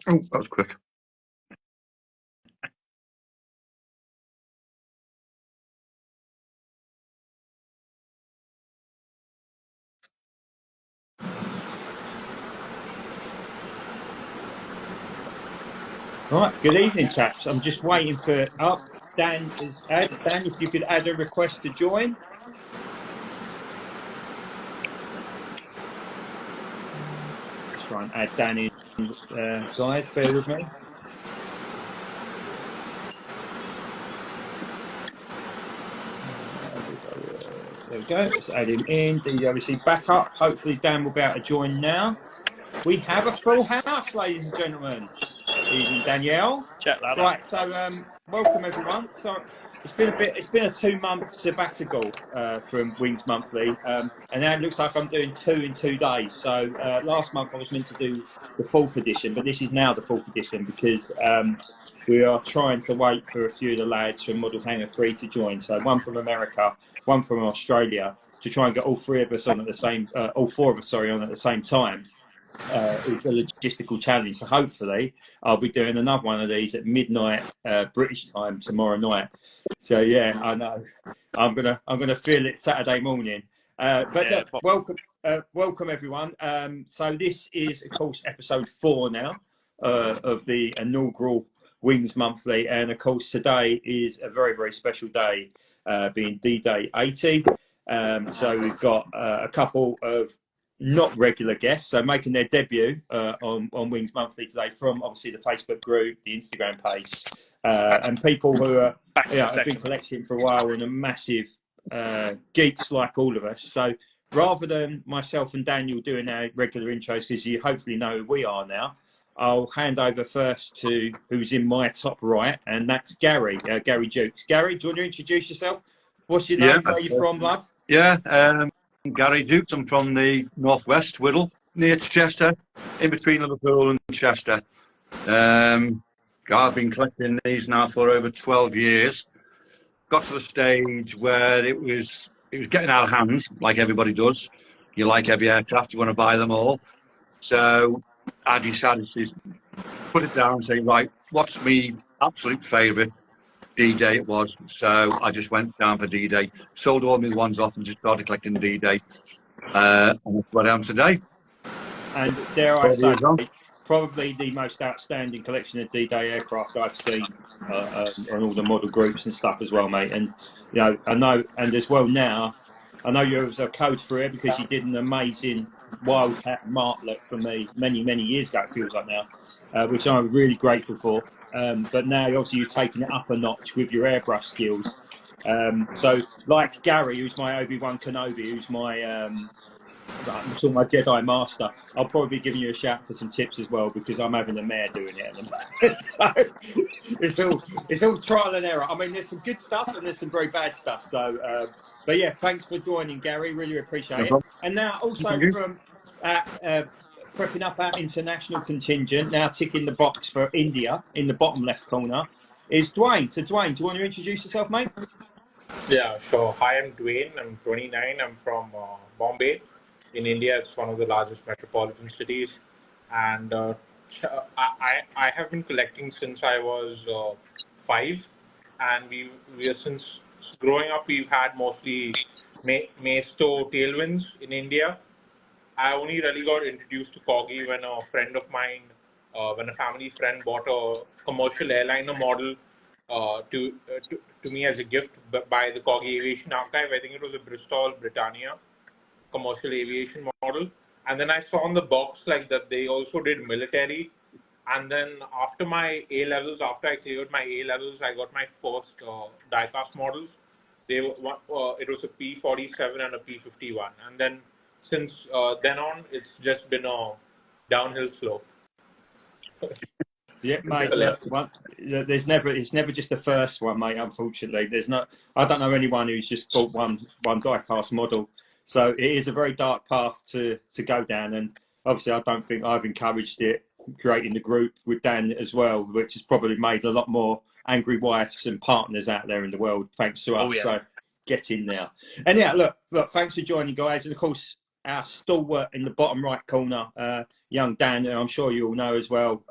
Oh, that was quick. Right, good evening, chaps. I'm just waiting for Dan is Dan, if you could add a request to join. Let's try and add Dan in, guys. Bear with me. There we go. Let's add him in. DWC back up. Hopefully, Dan will be able to join now. We have a full house, ladies and gentlemen. Evening, Danielle. Chat ladder. Right, so welcome everyone. So it's been a 2-month sabbatical from Wings Monthly, and now it looks like I'm doing 2 in 2 days. So last month I was meant to do the 4th edition, but this is now the 4th edition because we are trying to wait for a few of the lads from Model Hangar 3 to join. So one from America, one from Australia, to try and get all 4 of us on at the same time. Is a logistical challenge. So hopefully I'll be doing another one of these at midnight British time tomorrow night. So yeah, I know I'm gonna feel it Saturday morning. But welcome everyone. So this is of course episode 4 now of the inaugural Wings Monthly, and of course today is a very, very special day, being D-Day 80. So we've got a couple of not regular guests, so making their debut on Wings Monthly today from obviously the Facebook group, the Instagram page, and people who are have been collecting for a while and are massive geeks like all of us. So rather than myself and Daniel doing our regular intros, because you hopefully know who we are now, I'll hand over first to who's in my top right, and that's Gary, Gary Dukes. Gary, do you want to introduce yourself? What's your name? Where are you from, love? Yeah, Gary Dukes. I'm from the northwest, Whittle, near Chester, in between Liverpool and Chester. I've been collecting these now for over 12 years. Got to the stage where it was getting out of hand, like everybody does. You like heavy aircraft, you want to buy them all. So I decided to put it down and say, right, what's my absolute favourite? D-Day it was. So I just went down for D-Day, sold all my ones off and just started collecting D-Day. And that's what I am today. And dare I say, probably the most outstanding collection of D-Day aircraft I've seen on all the model groups and stuff as well, mate. And you know, I know, and as well now, I know you was a code for it because you did an amazing Wildcat Martlet for me many, many years ago. It feels like now, which I'm really grateful for. But now, obviously, you're taking it up a notch with your airbrush skills. So, like Gary, who's my Obi-Wan Kenobi, who's my my Jedi Master, I'll probably be giving you a shout for some tips as well because I'm having a mare doing it at the moment. So it's all trial and error. I mean, there's some good stuff and there's some very bad stuff. So, but yeah, thanks for joining, Gary. Really appreciate it. And now also from prepping up our international contingent, now ticking the box for India in the bottom left corner, is Dwayne. So Dwayne, do you want to introduce yourself, mate? Yeah, sure. Hi, I'm Dwayne. I'm 29. I'm from Bombay in India. It's one of the largest metropolitan cities. And I have been collecting since I was 5. And we are since growing up, we've had mostly Maisto tailwinds in India. I only really got introduced to Corgi when a friend of mine, when a family friend bought a commercial airliner model to me as a gift by the Corgi Aviation Archive. I think it was a Bristol Britannia commercial aviation model. And then I saw on the box like that they also did military. And then after my A levels, after I cleared my A levels, I got my first diecast models. It was a P47 and a P51, and then since then on, it's just been a downhill slope. Yeah, mate. Look, it's never just the first one, mate. Unfortunately, I don't know anyone who's just bought one diecast model. So it is a very dark path to go down, and obviously, I don't think I've encouraged it creating the group with Dan as well, which has probably made a lot more angry wives and partners out there in the world thanks to us. Oh, yeah. So get in now. And yeah, look, thanks for joining, guys, and of course our stalwart in the bottom right corner, young Dan, and I'm sure you all know as well.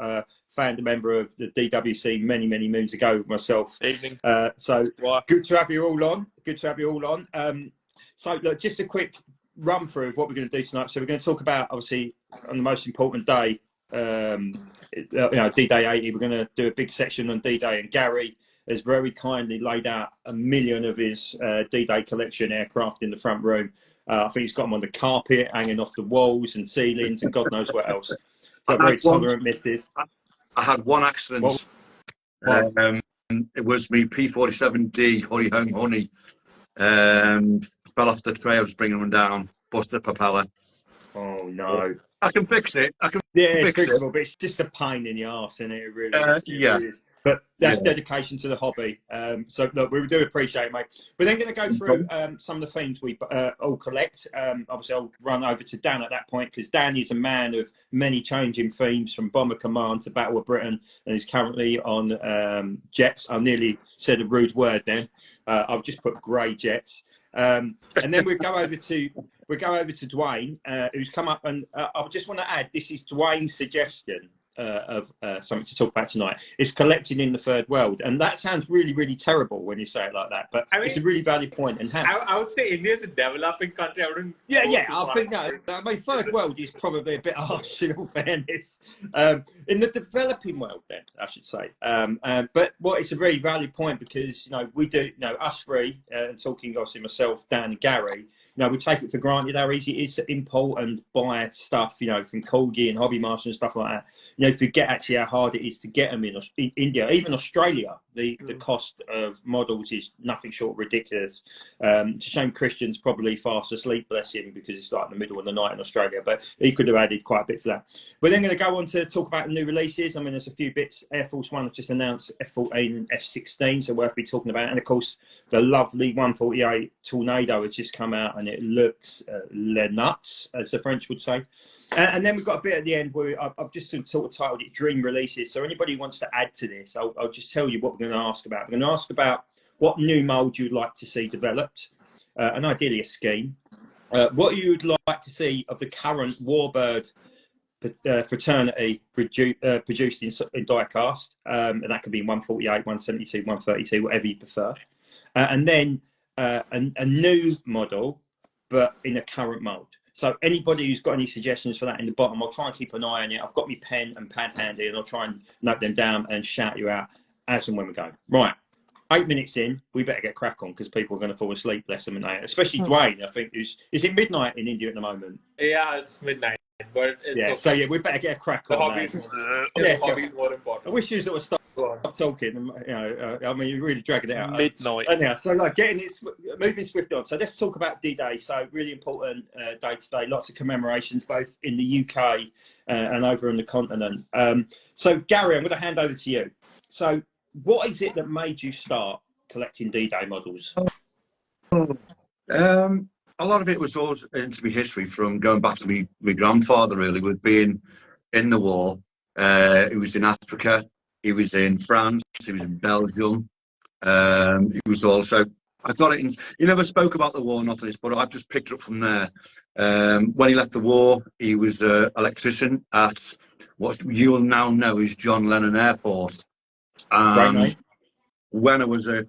founder member of the DWC many moons ago myself. Evening. So Wife. good to have you all on. Good to have you all on. So look, just a quick run through of what we're going to do tonight. So we're going to talk about, obviously, on the most important day, D-Day 80. We're going to do a big section on D-Day, and Gary has very kindly laid out 1 million of his D-Day collection aircraft in the front room. I think he's got them on the carpet, hanging off the walls and ceilings, and God knows what else. Got very tolerant missus. I had one accident. It was me P-47D, Hurry Home Honey. Fell off the tray. I was bringing them down. Busted propeller. Oh no! I can fix it. It's fixable, but it's just a pain in the arse, isn't it? It really is. Really is. But that's dedication to the hobby. So look, we do appreciate it, mate. We're then going to go through some of the themes we all collect. Obviously, I'll run over to Dan at that point, because Dan is a man of many changing themes, from Bomber Command to Battle of Britain, and is currently on jets. I nearly said a rude word then. I've just put grey jets. And then we go over to Dwayne, who's come up, and I just want to add, this is Dwayne's suggestion of something to talk about tonight. It's collecting in the third world, and that sounds really terrible when you say it like that, but it's a really valid point. And I would say India is a developing country. I wouldn't. I think no. I mean, third world is probably a bit harsh, in all fairness. In the developing world, then I should say. But it's a very valid point, because we do, us three, and talking obviously myself, Dan, and Gary. We take it for granted how easy it is to import and buy stuff, from Corgi and Hobby Master and stuff like that. Forget actually how hard it is to get them in India, even Australia. The cost of models is nothing short of ridiculous. It's a shame Christian's probably fast asleep, bless him, because it's like the middle of the night in Australia, but he could have added quite a bit to that. We're then going to go on to talk about the new releases. I mean, there's a few bits. Air Force One have just announced F-14 and F-16, so worth be talking about. And of course, the lovely 148 Tornado has just come out, and it looks nuts, as the French would say. And then we've got a bit at the end where I've just sort of titled it Dream Releases. So anybody who wants to add to this, I'll just tell you what we're going to ask about. We're going to ask about what new mould you'd like to see developed, and ideally a scheme. What you'd like to see of the current warbird fraternity produced in die-cast, and that could be 148, 172, 132, whatever you prefer. And then a new model, but in a current mould. So anybody who's got any suggestions for that in the bottom, I'll try and keep an eye on it. I've got my pen and pad handy, and I'll try and note them down and shout you out as and when we go. Right, 8 minutes in, we better get crack on, because people are going to fall asleep, bless them, especially Dwayne, I think. Is it midnight in India at the moment? Yeah, it's midnight, but it's okay. So we better get a crack on. The hobby is more important. I wish you sort of stop talking. I mean, you're really dragging it out. Midnight. Anyhow, so moving swiftly on. So let's talk about D-Day. So really important day today. Lots of commemorations, both in the UK and over on the continent. So Gary, I'm going to hand over to you. So what is it that made you start collecting D-Day models? A lot of it was all into my history, from going back to my grandfather, really, with being in the war. He was in Africa, he was in France, he was in Belgium. He was also, I got it in, he never spoke about the war, nothing, but I've just picked it up from there. When he left the war, he was an electrician at what you'll now know is John Lennon Airport. When I was a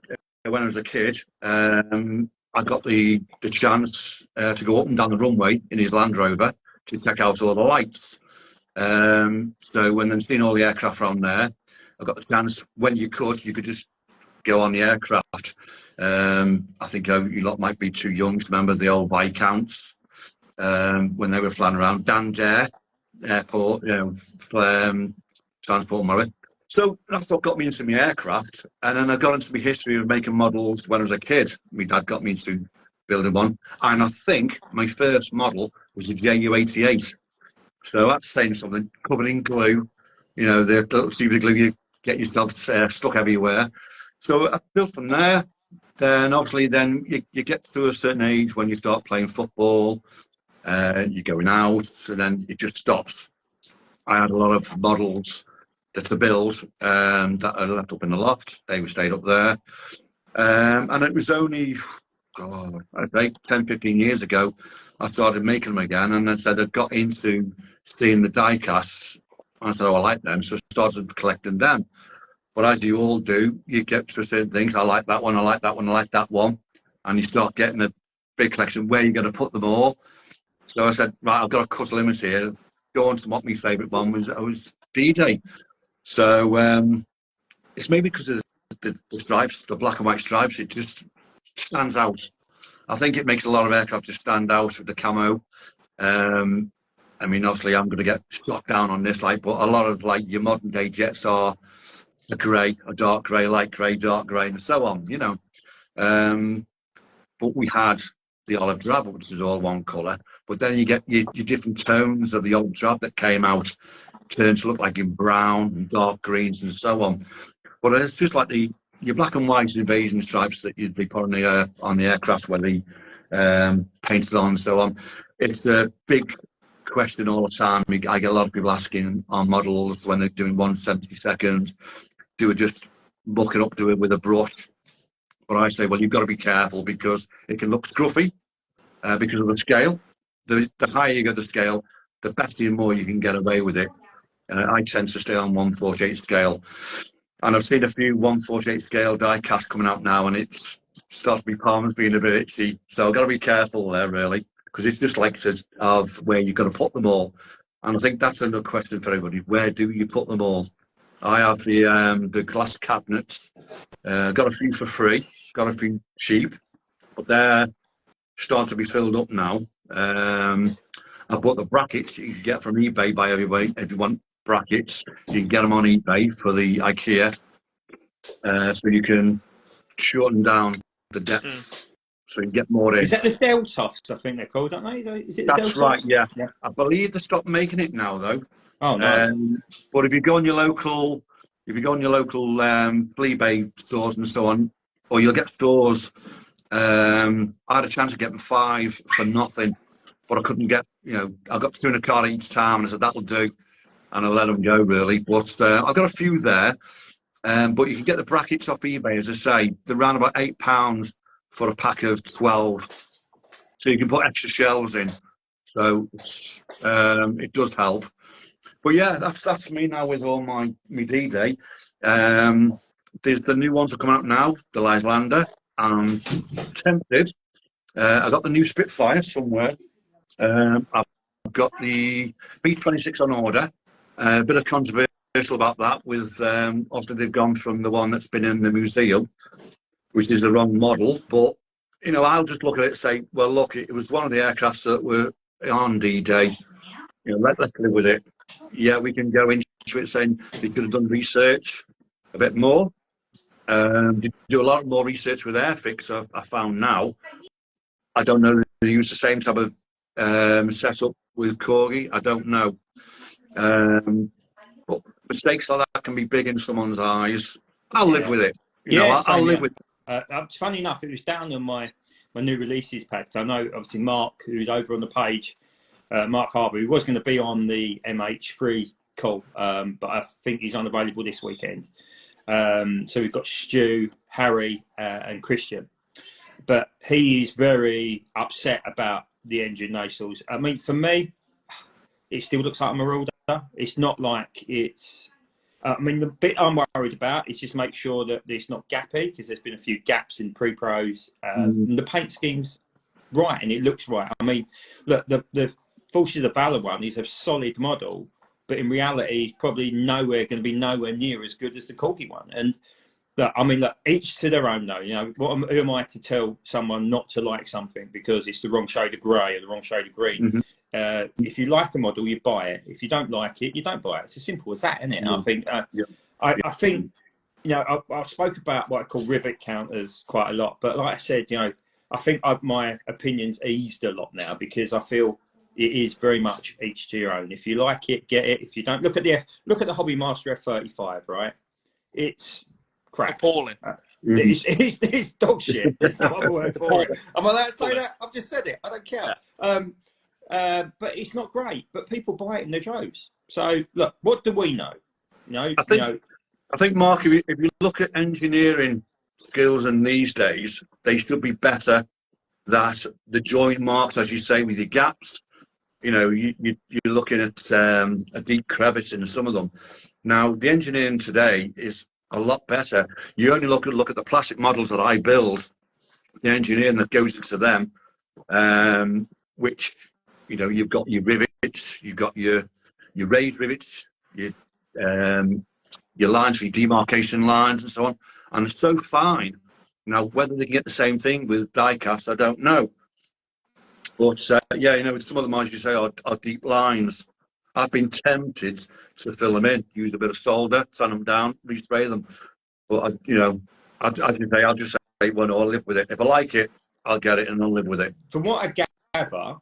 kid, I got the chance to go up and down the runway in his Land Rover to check out all the lights. So when I'm seeing all the aircraft around there, I got the chance, when you could just go on the aircraft. I think you lot might be too young to remember the old Viscounts when they were flying around Danger Airport, transport Murray. So that's what got me into my aircraft, and then I got into my history of making models when I was a kid. My dad got me into building one, and I think my first model was a JU-88. So that's saying something. Covered in glue, the little tube of glue you get yourself stuck everywhere. So I built from there. Then obviously, you get to a certain age when you start playing football, you're going out, and then it just stops. I had a lot of models to build that I left up in the loft. They stayed up there. And it was only, I'd say 10, 15 years ago, I started making them again. And I said I'd got into seeing the die casts. I said, I like them. So I started collecting them. But as you all do, you get to certain things. I like that one, I like that one, I like that one. And you start getting a big collection. Where are you going to put them all? So I said, right, I've got a cut limit here. Go on to what my favourite one was D-Day. So it's maybe because of the stripes, the black and white stripes, it just stands out. I think it makes a lot of aircraft just stand out with the camo. I mean, obviously, I'm going to get shot down on this, but a lot of your modern day jets are a grey, a dark grey, light grey, dark grey, and so on. But we had the olive drab, which is all one colour. But then you get your different tones of the olive drab that came out, turned to look like in brown and dark greens and so on. But it's just like your black and white invasion stripes that you'd be put on the aircraft where they painted on and so on. It's a big question all the time. I get a lot of people asking on models when they're doing 1/72, do it just muck it up, do it with a brush. But I say, well, you've got to be careful because it can look scruffy because of the scale. The higher you go the scale, the better and more you can get away with it. I tend to stay on 1/48 scale. And I've seen a few 1/48 scale die cast coming out now, and it's starts to be palms being a bit itchy. So I've got to be careful there, really, because it's just of where you've got to put them all. And I think that's another question for everybody. Where do you put them all? I have the glass cabinets. Got a few for free, got a few cheap, but they're starting to be filled up now. I bought the brackets you can get from eBay by everybody. If you want brackets, you can get them on eBay for the IKEA, so you can shorten down the depth, so you get more in. Is that the Deltoffs? I think they're called, aren't they? Is it the That's Deltoffs? right. Yeah. I believe they stopped making it now, though. Oh no! But if you go on your local, flea bay stores and so on, or you'll get stores. I had a chance of getting 5 for nothing, but I couldn't get. I got 2 in a car each time, and I said that'll do, and I let them go really. But I've got a few there. But you can get the brackets off eBay, as I say. They're around about £8 for a pack of 12, so you can put extra shells in. So it does help. But yeah, that's me now with all my D-Day. There's the new ones that come out now, the Lyslander. I'm tempted. I got the new Spitfire somewhere. I've got the B-26 on order. A bit of controversial about that with obviously they've gone from the one that's been in the museum, which is the wrong model. But I'll just look at it and say, well, look, it was one of the aircrafts that were on D-Day. Let's live with it. Yeah, we can go into it saying they should have done research a bit more. Do a lot more research with Airfix. I found now. I don't know if they use the same type of setup with Corgi. I don't know. But mistakes like that can be big in someone's eyes. I'll live with it. I'll live with it. Funny enough, it was down on my new releases page. I know, obviously, Mark, who's over on the page, Mark Harbour, he was going to be on the MH3 call, but I think he's unavailable this weekend. So we've got Stu, Harry, and Christian. But he is very upset about the engine nacelles. I mean, for me, it still looks like a Marauder. It's not like it's... I mean, the bit I'm worried about is just make sure that it's not gappy, because there's been a few gaps in pre-pros. The paint scheme's right, and it looks right. I mean, look, the Forces of Valor one is a solid model, but in reality, it's probably going to be nowhere near as good as the Corgi one. And look, I mean, look, each to their own, though. Who am I to tell someone not to like something because it's the wrong shade of grey or the wrong shade of green? If you like a model, you buy it. If you don't like it, you don't buy it. It's as simple as that, isn't it? I think, I think, I spoke about what I call rivet counters quite a lot, but like I said, I think my opinion's eased a lot now, because I feel it is very much each to your own. If you like it, get it. If you don't, look at the Hobby Master F35, right? It's crap. Appalling. It's dog shit. There's no other word for it. Am I allowed to say that? I've just said it. I don't care. But it's not great. But people buy it in their droves. So look, what do we know? I think, Mark, if you look at engineering skills in these days, they should be better. That the join marks, as you say, with your gaps, you know, you're looking at a deep crevice in some of them. Now, the engineering today is a lot better. You only look at the plastic models that I build, the engineering that goes into them, which, you know, you've got your rivets, you've got your raised rivets, your lines for your demarcation lines and so on, and it's so fine. Now, whether they can get the same thing with die cast, I don't know. But yeah, you know, some of them, as you say, are deep lines. I've been tempted to fill them in, use a bit of solder, sand them down, respray them. But you know, as you say, I'll just say one or live with it. If I like it, I'll get it and I'll live with it. From what I gather,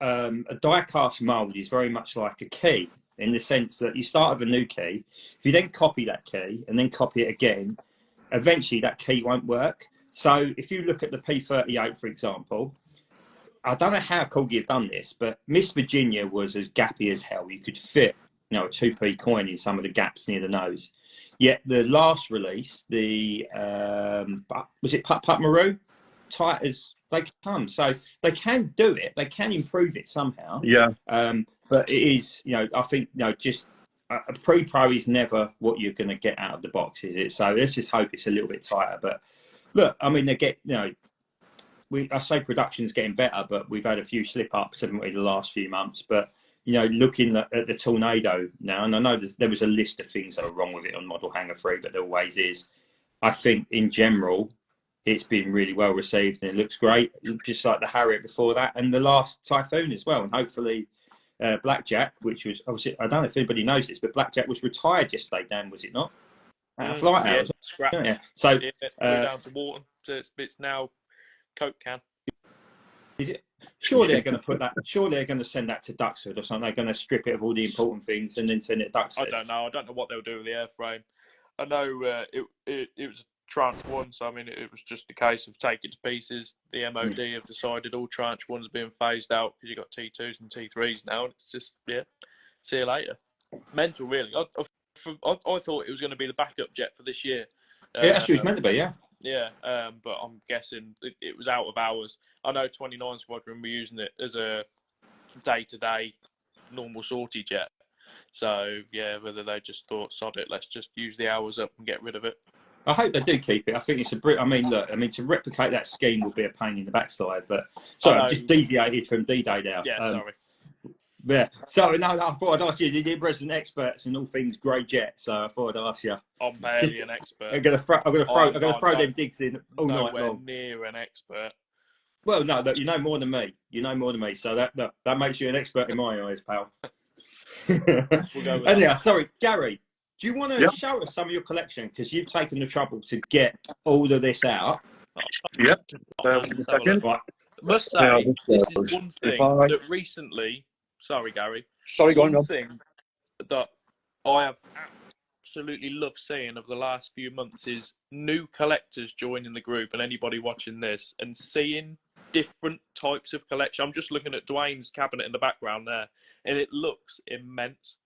a die cast mould is very much like a key, in the sense that you start with a new key. If you then copy that key and then copy it again, eventually that key won't work. So if you look at the P38, for example, I don't know how cool you've done this, but Miss Virginia was as gappy as hell. You could fit, you know, a 2p coin in some of the gaps near the nose. Yet the last release, the was it Putt Putt Maru, tight as they come. So they can do it. They can improve it somehow. Yeah. But it is, you know, I think, you know, just a pre-pro is never what you're going to get out of the box, is it? So let's just hope it's a little bit tighter. But look, I mean, they get, you know, I say production's getting better, but we've had a few slip-ups, haven't we, the last few months. But, you know, looking at the Tornado now, and I know there was a list of things that are wrong with it on Model Hangar 3, but there always is. I think, in general, it's been really well received and it looks great, just like the Harrier before that, and the last Typhoon as well. And hopefully Blackjack, which was, obviously, I don't know if anybody knows this, but Blackjack was retired yesterday, Dan, was it not? Flight hours. Scrapped. Yeah. So, down to water, so it's now Coke can. Is it? Surely they're going to put that. Surely they're going to send that to Duxford or something. They're going to strip it of all the important things and then send it to Duxford. I don't know. I don't know what they'll do with the airframe. I know it was tranche one, so I mean it was just a case of take it to pieces. The MOD have decided all tranche ones are being phased out because you've got T2s and T3s now, and it's just see you later. Mental, really. I thought it was going to be the backup jet for this year. Yeah, that's what it's meant to be. Yeah. Yeah, but I'm guessing it was out of hours. I know 29 Squadron were using it as a day-to-day normal sortie jet. So, yeah, whether they just thought, sod it, let's just use the hours up and get rid of it. I hope they do keep it. I think it's I mean, look, I mean, to replicate that scheme will be a pain in the backside. But sorry, I've just deviated from D-Day now. Yeah, sorry. Yeah. So no, I thought I'd ask you. You're resident experts in all things grey jet, so I thought I'd ask you. I'm barely an expert. I'm gonna throw them digs in all night long. Near an expert. Well, no, look, you know more than me. You know more than me, so that makes you an expert in my eyes, pal. We'll go with Anyhow, sorry, Gary. Do you want to show us some of your collection, because you've taken the trouble to get all of this out? Yep. Right. Must say, this is one thing that recently. Sorry, Gary. Sorry, go on. One thing that I have absolutely loved seeing of the last few months is new collectors joining the group, and anybody watching this and seeing different types of collection. I'm just looking at Dwayne's cabinet in the background there, and it looks immense.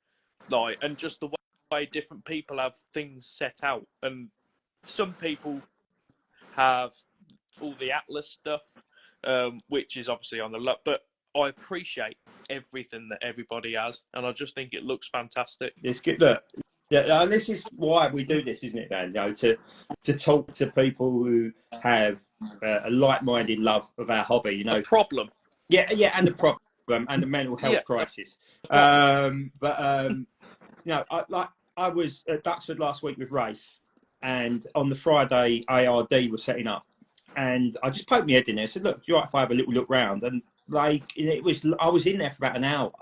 And just the way different people have things set out, and some people have all the Atlas stuff, which is obviously on the look, but I appreciate everything that everybody has, and I just think it looks fantastic. It's good. Look, yeah, and this is why we do this, isn't it, Dan? You know, to talk to people who have a like-minded love of our hobby. You know, a problem. Yeah, and the problem and the mental health crisis. You know, I was at Duxford last week with Rafe, and on the Friday ARD was setting up, and I just poked my head in there. I said, "Look, do you like if I have a little look round?" And I was in there for about an hour,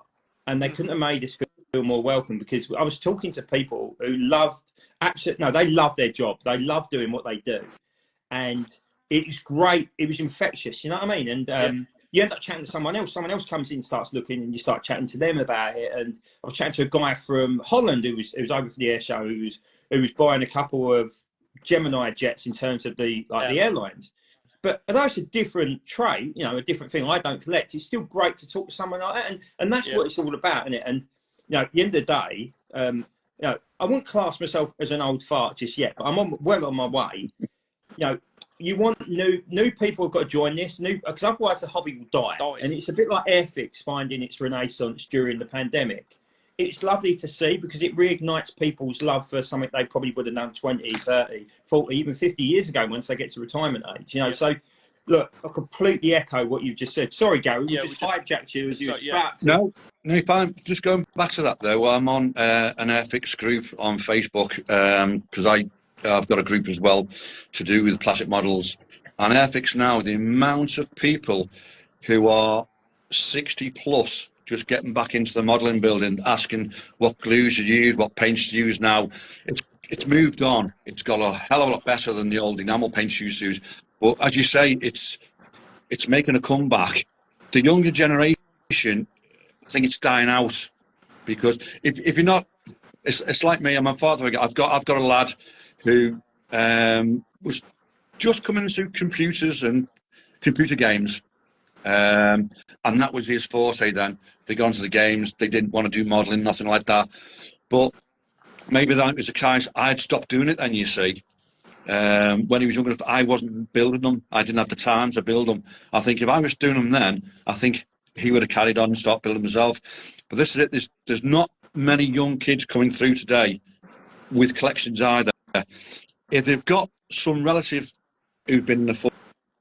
and they couldn't have made us feel more welcome, because I was talking to people who they love their job, they love doing what they do, and it was great. It was infectious, you know what I mean? And you end up chatting to someone else comes in, starts looking, and you start chatting to them about it. And I was chatting to a guy from Holland who was over for the air show, who was buying a couple of Gemini jets in terms of the airlines. But although it's a different trait, you know, a different thing I don't collect, it's still great to talk to someone like that. And that's what it's all about, isn't it? And, you know, at the end of the day, you know, I wouldn't class myself as an old fart just yet, but I'm well on my way. You know, you want new people have got to join this, because otherwise the hobby will die. And it's a bit like Airfix finding its renaissance during the pandemic. It's lovely to see because it reignites people's love for something they probably would have done 20, 30, 40, even 50 years ago once they get to retirement age. You know, so look, I completely echo what you've just said. Sorry, Gary, we just hijacked you as you was about to. No, fine. Just going back to that though, I'm on an Airfix group on Facebook because I've got a group as well to do with plastic models. And Airfix now, the amount of people who are 60 plus just getting back into the modelling building, asking what glues you use, what paints you use now. It's moved on. It's got a hell of a lot better than the old enamel paints you used to use. But as you say, it's making a comeback. The younger generation, I think it's dying out because if you're not, it's like me and my father. I've got a lad who was just coming into computers and computer games. And that was his forte then. They got into the games, they didn't want to do modelling, nothing like that. But maybe that was the case. I'd stopped doing it then, you see. When he was younger, I wasn't building them. I didn't have the time to build them. I think if I was doing them then, I think he would have carried on and started building himself. But this is it. There's not many young kids coming through today with collections either. If they've got some relative who've been in the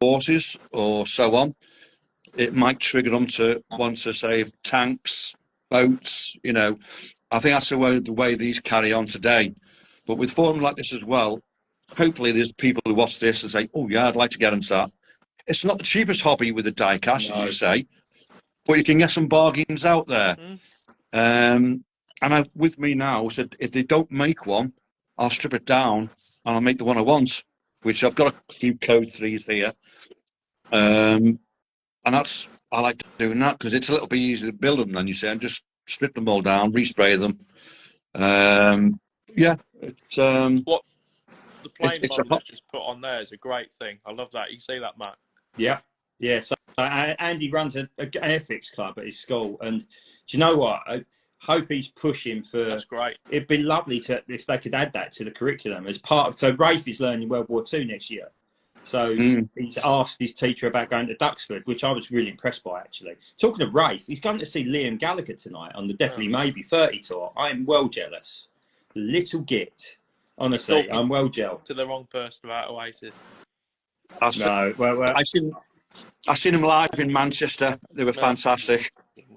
forces or so on, it might trigger them to want to save tanks, boats, you know. I think that's the way these carry on today. But with forums like this as well, hopefully there's people who watch this and say, oh yeah, I'd like to get into that. It's not the cheapest hobby with a die cast, as you say, but you can get some bargains out there. And with me now, said if they don't make one, I'll strip it down and I'll make the one I want, which I've got a few code 3s here. And I like doing that because it's a little bit easier to build them than you say, and just strip them all down, respray them. Yeah, it's what the playing model is just put on there is a great thing. I love that. You see that, Matt? Yeah. So Andy runs an Airfix club at his school, and do you know what? I hope he's pushing for. That's great. It'd be lovely if they could add that to the curriculum as part of. So Rafe is learning World War II next year. So he's asked his teacher about going to Duxford, which I was really impressed by, actually. Talking of Rafe, he's going to see Liam Gallagher tonight on the Definitely Maybe 30 tour. I'm well jealous. Little git. Honestly, I'm well gelled. To the wrong person about Oasis. I seen them live in Manchester. They were fantastic.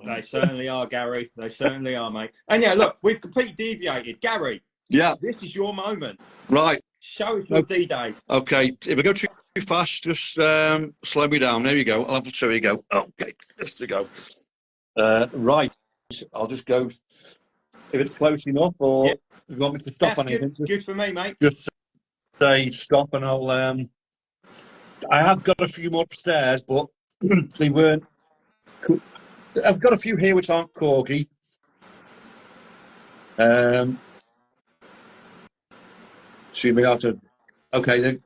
They certainly are, Gary. They certainly are, mate. And yeah, look, we've completely deviated. Gary, this is your moment. Right. Show us your D-Day. Okay, if I go too fast, just slow me down. There you go. I'll have to show you go. Okay, just to go. Right, I'll just go. If it's close enough, or you want me to stop on anything? Good for me, mate. Just say stop, and I'll. I have got a few more upstairs, but they weren't. I've got a few here which aren't corgi. Should be able to. Okay, the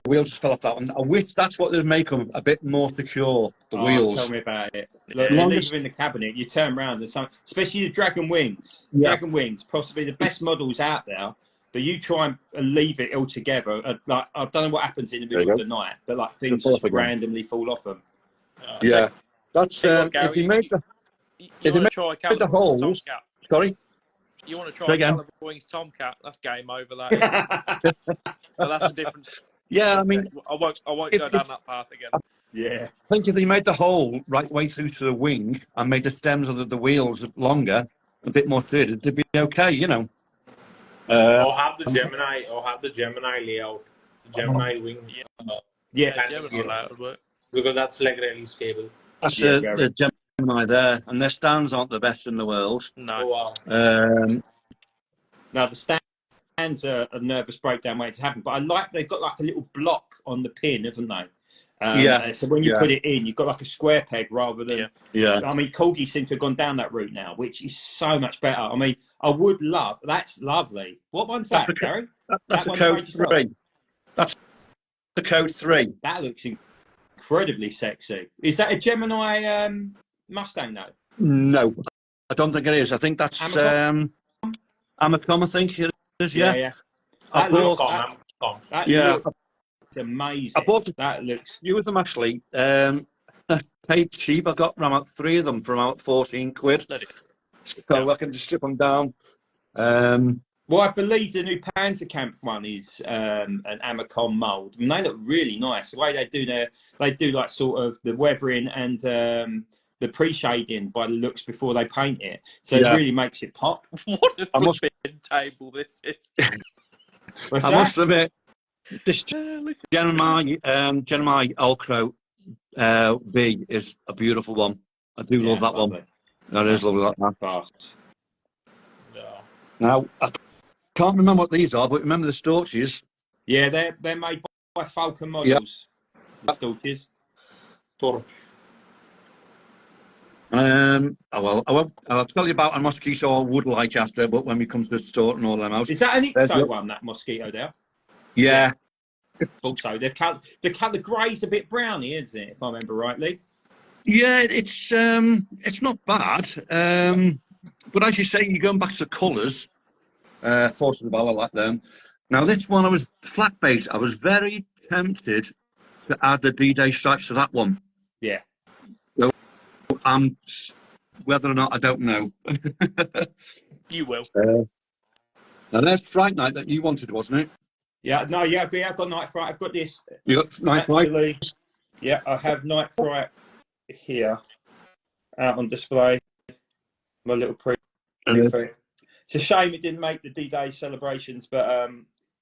wheels just fell off that one. I wish that's what they'd make them a bit more secure. The wheels. Tell me about it. Look, you leave them in the cabinet. You turn around and especially the Dragon Wings. Yeah. Dragon Wings, possibly the best models out there. But you try and leave it all together. Like I don't know what happens in the middle of the night, but like things just randomly fall off them. Yeah, that's if you make the holes. Sorry. You want to try Caliber Wings Tomcat? That's game over. That. But that's a different. Yeah, I mean, I won't go down that path again. Yeah. I think if they made the hole right way through to the wing and made the stems of the wheels longer, a bit more threaded, they'd be okay, you know. Or have the Gemini layout, Gemini wing. Gemini layout would work because that's like really stable. That's the Gemini there, and their stands aren't the best in the world. No. Oh, wow. Now the stands are a nervous breakdown waiting to happen, but I like they've got like a little block on the pin, haven't they? So when you put it in, you've got like a square peg rather than. Yeah. I mean, Corgi seems to have gone down that route now, which is so much better. I mean, I would love. That's lovely. What one's that, Gary? That's the code 3. That's the code 3. That looks incredibly sexy. Is that a Gemini Mustang though? No, I don't think it is. I think that's Amacom, I think it is. Yeah. That looks amazing. I bought That looks. few of them actually. Paid cheap. I got about 3 of them for about 14 quid. So I can just strip them down. Well, I believe the new Panzerkampf one is an Amacon mould. I mean, they look really nice. The way they do like sort of the weathering and the pre-shading by the looks before they paint it. So it really makes it pop. What a flipping table this is. What's I that? must admit, this Gemini Ulcro B is a beautiful one. I do love that lovely. one. That is lovely. That man. Fast. Yeah. Now, I can't remember what these are, but remember the Storches? Yeah, they're made by Falcon Models. The Storches. Torch. I'll tell you about a mosquito I would like after, but when we come to the store and all them out. Is that an Ixo one, that mosquito there? Yeah. Also, the grey's a bit browny, isn't it? If I remember rightly. Yeah, it's not bad. But as you say, you're going back to colours. Force of the Ball, I like them. Now, this one, I was flat base. I was very tempted to add the D-Day stripes to that one. Yeah. So, whether or not, I don't know. You will. Now, there's Fright Night that you wanted, wasn't it? Yeah, no, yeah, I agree. I've got Night Fright. I've got this. You got Night Fright? Yeah, I have Night Fright here out on display. My little preview. It's a shame it didn't make the D-Day celebrations, but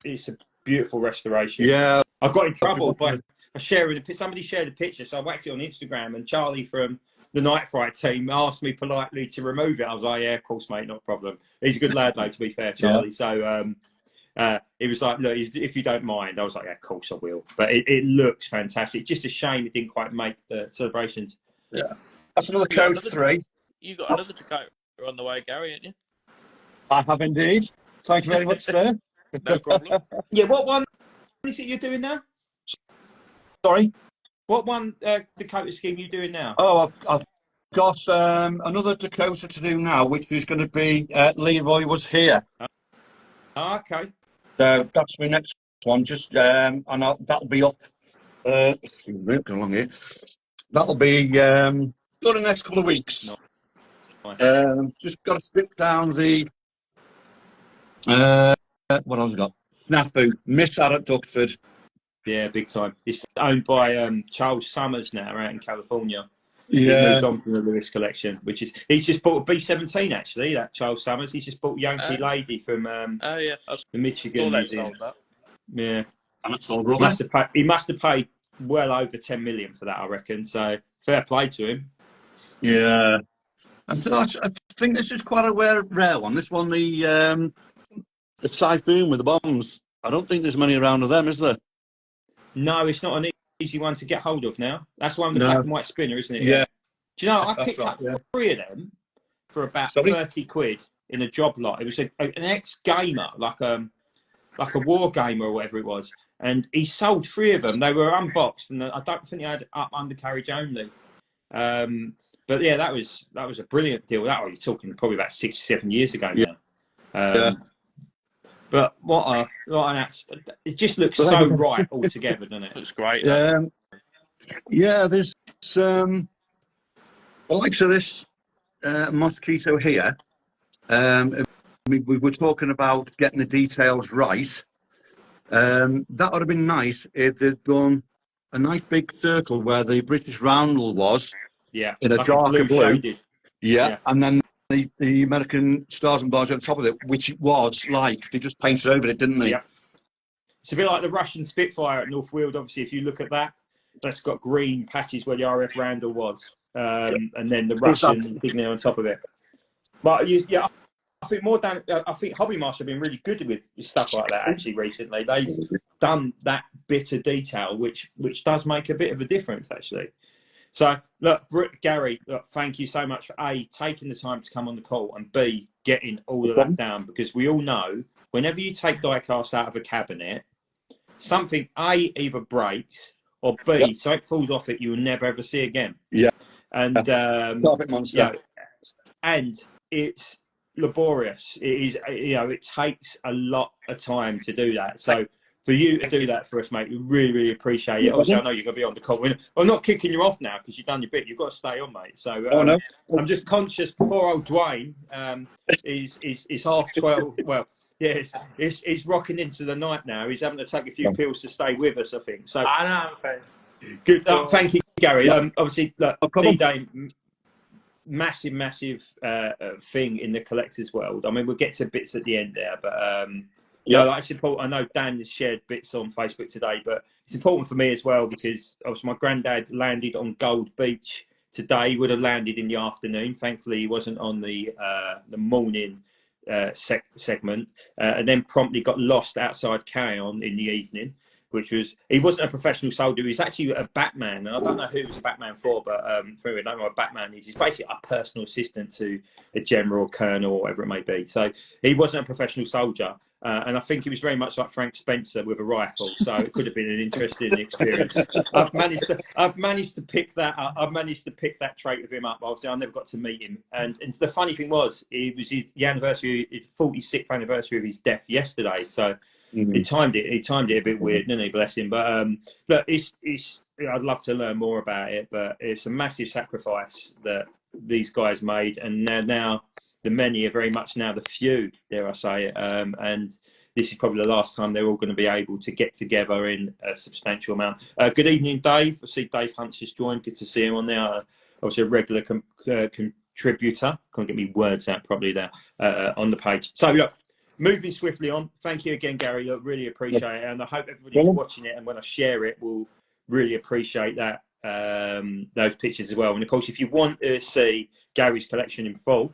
it's a beautiful restoration. Yeah. I got in trouble by sharing somebody shared a picture, so I whacked it on Instagram, and Charlie from the Night Fright team asked me politely to remove it. I was like, yeah, of course, mate, not a problem. He's a good lad, though, to be fair, Charlie. Yeah. So he was like, look, if you don't mind. I was like, yeah, of course I will. But it looks fantastic. Just a shame it didn't quite make the celebrations. Yeah. That's another code 3. You got another Dakota on the way, Gary, haven't you? I have indeed. Thank you very much, sir. No problem. Yeah, what one is it you're doing now? Sorry? What one Dakota scheme are you doing now? Oh, I've got another Dakota to do now, which is going to be Leroy Was Here. Okay. So that's my next one. Just and that'll be up. Excuse me, going along here. That'll be done in the next couple of weeks. Nice. Just got to strip down the what else have I got? Snafu. Miss that at Duxford. Yeah, big time. It's owned by Charles Summers now out in California. Yeah. He moved on from the Lewis collection, which is he's just bought a B-17 actually. That Charles Summers. He's just bought Yankee Lady from yeah, the Michigan Museum. Yeah, And that's all right. he must have paid well over 10 million for that, I reckon. So fair play to him. Yeah. And so I think this is quite a rare one. This one, the Typhoon with the bombs. I don't think there's many around of them, is there? No, it's not an easy one to get hold of now. That's one with the black and white spinner, isn't it? Yeah. Do you know, I picked up 3 of them for about 30 quid in a job lot. It was an ex-gamer, like a war gamer or whatever it was. And he sold 3 of them. They were unboxed, and I don't think they had up undercarriage only. But yeah, that was a brilliant deal. That you're talking probably about 6-7 years ago now. But it just looks so right altogether, doesn't it? Looks great. Yeah, there's the likes of this mosquito here. We were talking about getting the details right. That would have been nice if they'd done a nice big circle where the British roundel was. Yeah, in a like darker blue. Yeah, and then the American stars and bars on top of it, which it was like they just painted over it, didn't they? Yeah. It's a bit like the Russian Spitfire at North Weald. Obviously, if you look at that, that's got green patches where the RF Randall was, and then the Russian insignia on top of it. But I think I think Hobby Master have been really good with stuff like that actually recently. They've done that bit of detail, which does make a bit of a difference actually. So, look, Gary, thank you so much for A, taking the time to come on the call, and B, getting all of that down, because we all know whenever you take die-cast out of a cabinet, something A, either breaks, or B, something falls off it you'll never ever see again. Yeah. And, Carpet monster. And it's laborious. It is, it takes a lot of time to do that. So for you to do that for us, mate. We really, really appreciate it. Obviously, I know you're going to be on the call. I'm not kicking you off now because you've done your bit. You've got to stay on, mate. So no. I'm just conscious. Poor old Dwayne is 12:30. Well, yes, he's rocking into the night now. He's having to take a few pills to stay with us, I think. So I'm fine. good. Thank you, Gary. Obviously, look, D-Day, massive thing in the collectors world. I mean, we'll get to bits at the end there, but no, like, it's important. I know Dan has shared bits on Facebook today, but it's important for me as well because obviously my granddad landed on Gold Beach today. He would have landed in the afternoon. Thankfully, he wasn't on the morning segment, and then promptly got lost outside Carry-On in the evening. He wasn't a professional soldier. He was actually a Batman, and I don't know who he was a Batman for, but for I don't know what Batman is. He's basically a personal assistant to a general, colonel, or whatever it may be. So he wasn't a professional soldier, and I think he was very much like Frank Spencer with a rifle. So it could have been an interesting experience. I've managed to pick that up. I've managed to pick that trait of him up. Obviously, I never got to meet him, and the funny thing was, it was his 46th anniversary of his death yesterday. So. He timed it a bit weird, didn't he? Bless him. But look, I'd love to learn more about it. But it's a massive sacrifice that these guys made, and now the many are very much now the few, dare I say it. And this is probably the last time they're all going to be able to get together in a substantial amount. Good evening, Dave. I see Dave Hunt's just joined. Good to see him on there. Obviously, a regular contributor. Can't get me words out properly there on the page. So look. Moving swiftly on, thank you again, Gary. I really appreciate it, and I hope everybody who's watching it and when I share it will really appreciate that those pictures as well. And of course, if you want to see Gary's collection in full,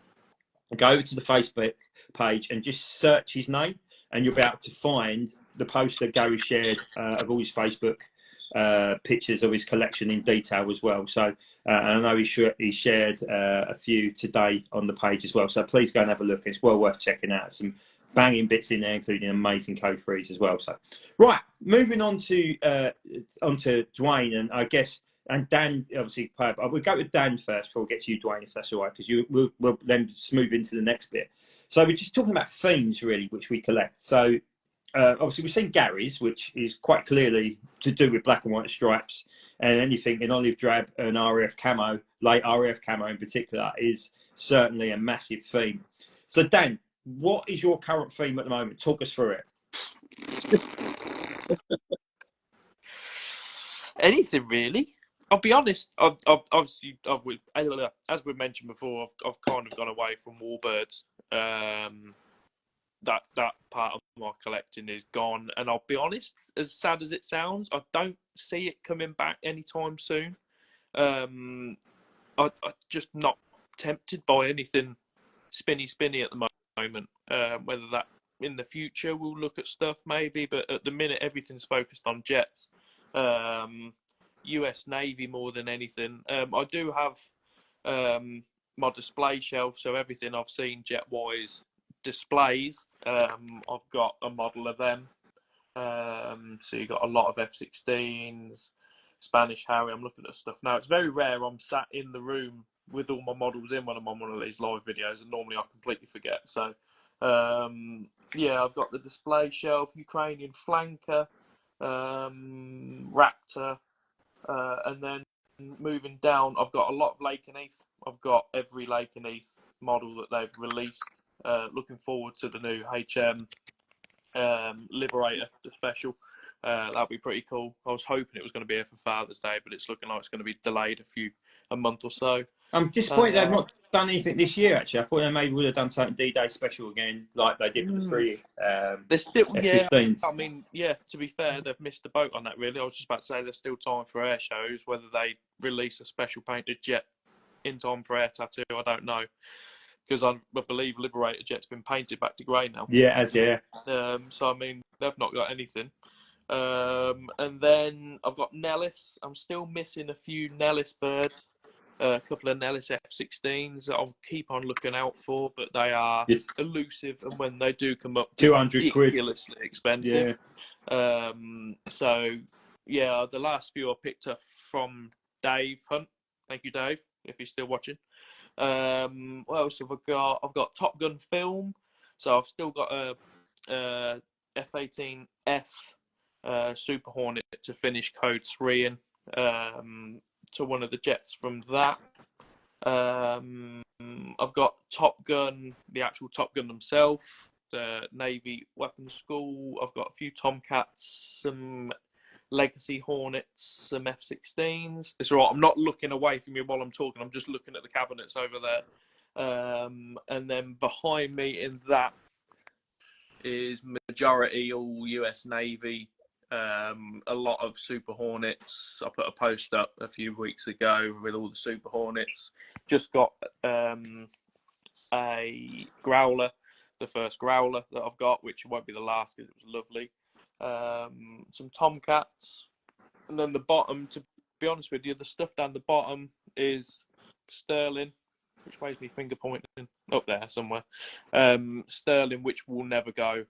go over to the Facebook page and just search his name, and you'll be able to find the post that Gary shared of all his Facebook pictures of his collection in detail as well. So and I know he shared a few today on the page as well. So please go and have a look. It's well worth checking out. Some banging bits in there, including amazing code frees as well. So, right, moving on to Dwayne, and I guess and Dan. Obviously, we'll go with Dan first before we get to you, Dwayne, if that's all right, because we'll then move into the next bit. So we're just talking about themes, really, which we collect. So obviously, we've seen Gary's, which is quite clearly to do with black and white stripes, and anything in olive drab and RAF camo, light RAF camo in particular, is certainly a massive theme. So, Dan, what is your current theme at the moment? Talk us through it. Anything really. I'll be honest. Obviously, as we mentioned before, I've kind of gone away from warbirds. That part of my collecting is gone, and I'll be honest. As sad as it sounds, I don't see it coming back anytime soon. I'm just not tempted by anything spinny at the moment. Whether that in the future we'll look at stuff maybe, but at the minute everything's focused on jets, US Navy more than anything. I do have my display shelf, so everything I've seen jet wise displays. I've got a model of them, so you've got a lot of F-16s, Spanish Harry. I'm looking at stuff now. It's very rare I'm sat in the room with all my models in when I'm on one of these live videos, and normally I completely forget. So yeah, I've got the display shelf, Ukrainian flanker, Raptor, and then moving down, I've got a lot of Lake and East. I've got every Lake and East model that they've released. Looking forward to the new HM Liberator, the special. That'll be pretty cool. I was hoping it was going to be here for Father's Day, but it's looking like it's going to be delayed a month or so. I'm disappointed they've not done anything this year. Actually, I thought they maybe would have done something D-Day special again, like they did with the free. They're still, F-15s. I mean, yeah. To be fair, they've missed the boat on that. Really, I was just about to say there's still time for air shows. Whether they release a special painted jet in time for air tattoo, I don't know. Because I believe Liberator jet's been painted back to grey now. Yeah, yeah. So I mean, they've not got anything. And then I've got Nellis. I'm still missing a few Nellis birds. A couple of Nellis F-16s that I'll keep on looking out for, but they are elusive, and when they do come up, 200 quid, ridiculously expensive. Yeah. So yeah, the last few I picked up from Dave Hunt. Thank you, Dave, if you're still watching. What else have I got? I've got Top Gun film, so I've still got a F-18F Super Hornet to finish code 3 in, to one of the jets from that. I've got Top Gun, the actual Top Gun themselves, the Navy Weapons School. I've got a few Tomcats, some Legacy Hornets, some F-16s. It's all right, I'm not looking away from you while I'm talking. I'm just looking at the cabinets over there. And then behind me in that is majority all US Navy. A lot of Super Hornets. I put a post up a few weeks ago with all the Super Hornets. Just got a Growler, the first Growler that I've got, which won't be the last because it was lovely. Some Tomcats, and then the bottom, to be honest with you, the stuff down the bottom is Sterling, which makes me finger pointing up there somewhere. Sterling, which will never go.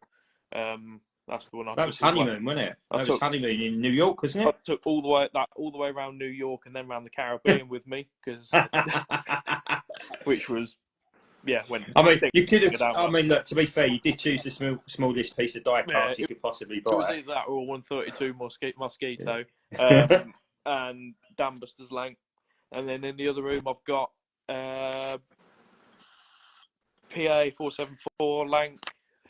That's the one. That was honeymoon, wasn't it? That was honeymoon in New York, wasn't it? I took all the way around New York and then around the Caribbean with me, because which was. Yeah, when I mean, you could have. I mean, look. To be fair, you did choose the smallest piece of die cast you could possibly buy. It was either that or 132 Mosquito, and Dambuster's Lang. And then in the other room, I've got PA 474 Lank,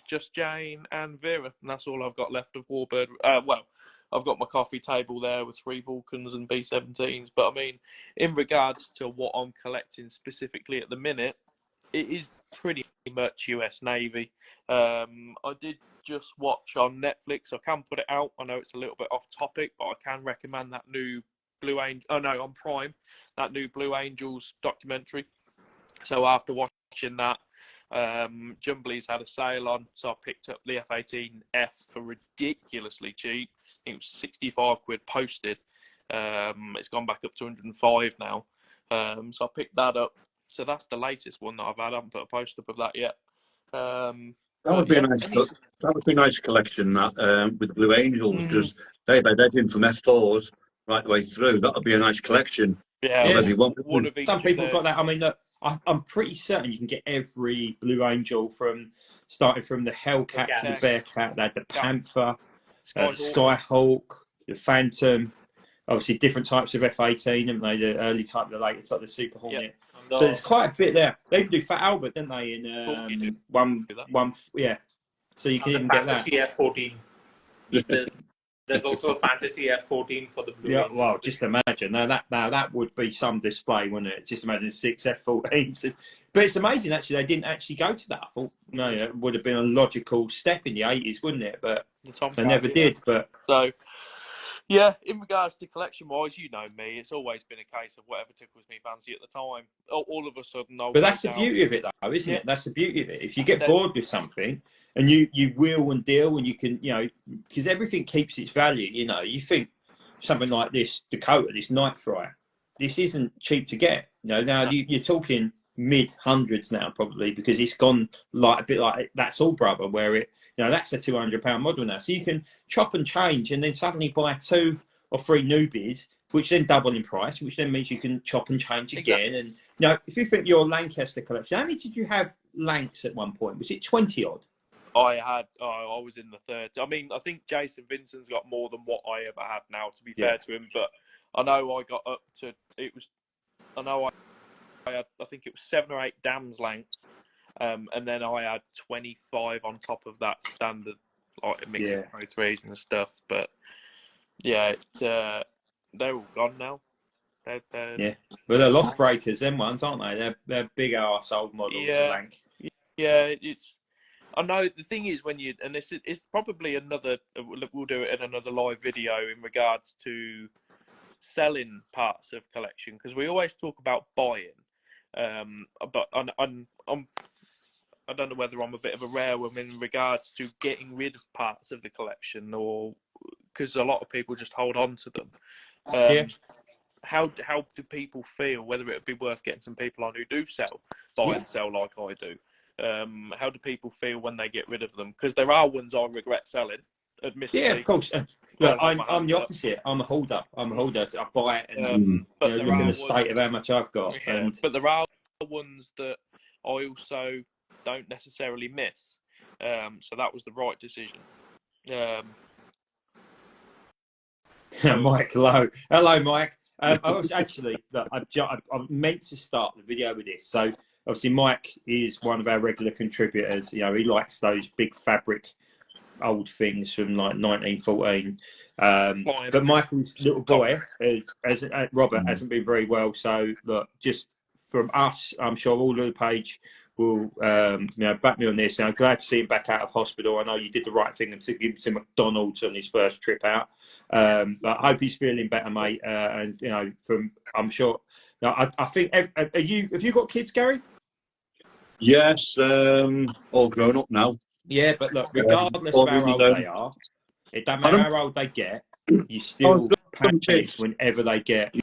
Just Jane, and Vera, and that's all I've got left of Warbird. Well, I've got my coffee table there with 3 Vulcans and B-17s. But I mean, in regards to what I'm collecting specifically at the minute, it is pretty much US Navy. I did just watch on Netflix. I can put it out. I know it's a little bit off topic, but I can recommend that new Blue Angel. Oh no, on Prime, that new Blue Angels documentary. So after watching that, Jumbly's had a sale on, so I picked up the F-18F for ridiculously cheap. I think it was 65 quid posted. It's gone back up to 105 now. So I picked that up. So that's the latest one that I've had. I haven't put a post up of that yet. That would be a nice collection, that with the Blue Angels, because they've in from F4s right the way through. That would be a nice collection. Yeah, one of each. Some people got that. I mean, look, I'm pretty certain you can get every Blue Angel starting from the Hellcat to the Bearcat. They had the Panther, the Skyhawk, the Phantom. Obviously, different types of F-18, haven't they? The early type, the latest, like the Super Hornet. Yep. So there's quite a bit there. They even do Fat Albert, didn't they? In one, yeah. So you can even get that. Fantasy F-14. There's also a Fantasy F-14 for the Blue Angels. Well, just imagine. Now that would be some display, wouldn't it? Just imagine 6 F-14s. But it's amazing, actually. They didn't actually go to that. I thought, no, it would have been a logical step in the 80s, wouldn't it? But they never did. But so. Yeah, in regards to collection-wise, you know me, it's always been a case of whatever tickles me fancy at the time. All of a sudden, but that's the beauty of it, though, isn't it? That's the beauty of it. If you get bored with something, and you wheel and deal, and you can, because everything keeps its value. You think something like this Dakota, this Night Fright, this isn't cheap to get. Now you're talking mid-hundreds now, probably, because it's gone like a bit like That's All Brother, where it, that's a £200 model now. So you can chop and change, and then suddenly buy 2 or 3 newbies, which then double in price, which then means you can chop and change again. Exactly. And if you think your Lancaster collection, how many did you have Lancs at one point? Was it 20 odd? I was in the 30s. I mean, I think Jason Vincent's got more than what I ever had now, to be fair to him. But I know I got up to I think it was 7 or 8 Dams Lancs, and then I had 25 on top of that standard, like mixing Pro 3s and stuff. But they're all gone now. Well, they're loft breakers, them ones, aren't they? They're big arse old models. Lanc. Yeah, I know the thing is when and it's probably another. We'll do it in another live video in regards to selling parts of collection, because we always talk about buying. But I don't know whether I'm a bit of a rare one in regards to getting rid of parts of the collection, or because a lot of people just hold on to them. How do people feel? Whether it would be worth getting some people on who do buy and sell like I do. How do people feel when they get rid of them? Because there are ones I regret selling. Admittedly. Yeah, of course. Look, I'm the opposite. I'm a holder. I buy it and look at the state of how much I've got. Yeah, but there are ones that I also don't necessarily miss. So that was the right decision. Mike, hello, Mike. I was actually, look, I meant to start the video with this. So obviously, Mike is one of our regular contributors. You know, he likes those big fabric old things from like 1914. But Michael's little boy, Robert, hasn't been very well. So look, just from us, I'm sure all of the page will back me on this. And I'm glad to see him back out of hospital. I know you did the right thing and took him to McDonald's on his first trip out. But I hope he's feeling better, mate. And you know, I'm sure. Now, I think have you got kids, Gary? Yes, all grown up now. Yeah, but look, regardless of how old they are, it doesn't matter how old they get, you still panic whenever they get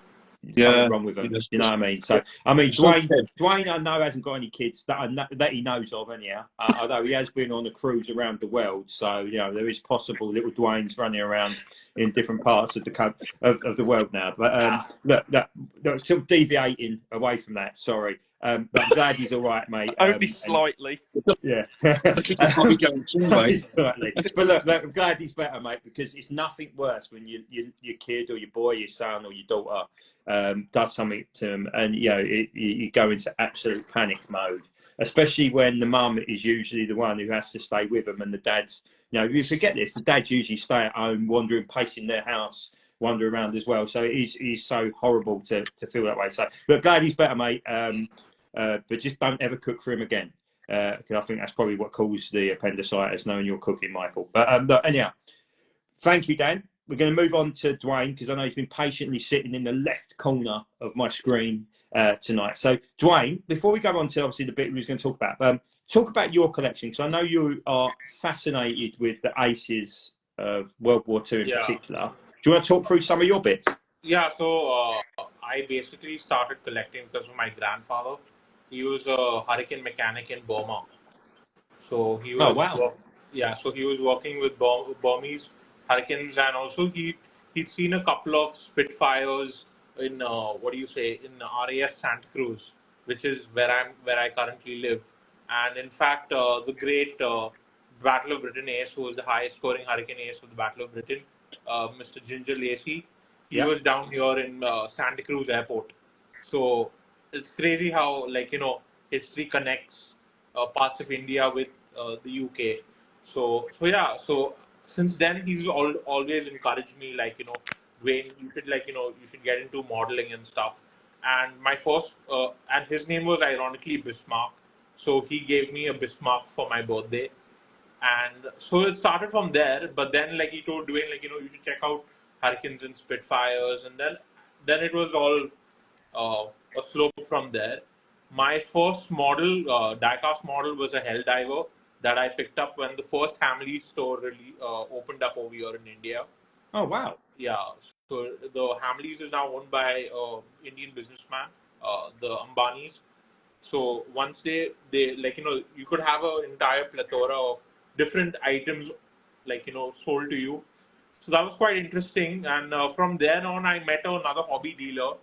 something wrong with them. You know what I mean? So, I mean, Dwayne, I know hasn't got any kids that he knows of, anyhow. Although he has been on a cruise around the world, so you know there is possible little Dwayne's running around in different parts of the world now. But look, still deviating away from that. Sorry. But I'm glad he's all right, mate. Only slightly. Yeah. Probably going slightly. But look, I'm glad he's better, mate, because it's nothing worse when your kid or your boy, your son or your daughter does something to them, and you know you go into absolute panic mode, especially when the mum is usually the one who has to stay with them, and the dad's, you know, you forget this, the dads usually stay at home, wandering, pacing their house, wander around as well. So it is so horrible to feel that way. So look, glad he's better, mate. But just don't ever cook for him again, because I think that's probably what caused the appendicitis, knowing you're cooking, Michael. But look, anyhow, thank you, Dan. We're going to move on to Dwayne, because I know he's been patiently sitting in the left corner of my screen tonight. So, Dwayne, before we go on to obviously the bit we was going to talk about your collection, because I know you are fascinated with the aces of World War II in particular. Do you want to talk through some of your bits? Yeah, so I basically started collecting because of my grandfather. He was a hurricane mechanic in Burma. So he was, so he was working with Burmese hurricanes, and also he'd seen a couple of Spitfires in in RAS Santa Cruz, which is where I currently live. And in fact, the great Battle of Britain ace, who was the highest scoring hurricane ace of the Battle of Britain, Mr. Ginger Lacey, he was down here in Santa Cruz Airport. So it's crazy how, like, you know, history connects parts of India with the UK. So since then he's always encouraged me, like, you know, Dwayne, you should, like, you know, you should get into modeling and stuff. And my first and his name was ironically Bismarck, so he gave me a Bismarck for my birthday. And so it started from there. But then, like, he told Dwayne, like, you know, you should check out Hurricanes and Spitfires, and then it was all a slope from there. My first model, diecast model, was a Helldiver that I picked up when the first Hamleys store really opened up over here in India. Oh, wow. Yeah. So the Hamleys is now owned by Indian businessman, the Ambanis. So once they like, you know, you could have an entire plethora of different items, like, you know, sold to you. So that was quite interesting. And from then on, I met another hobby dealer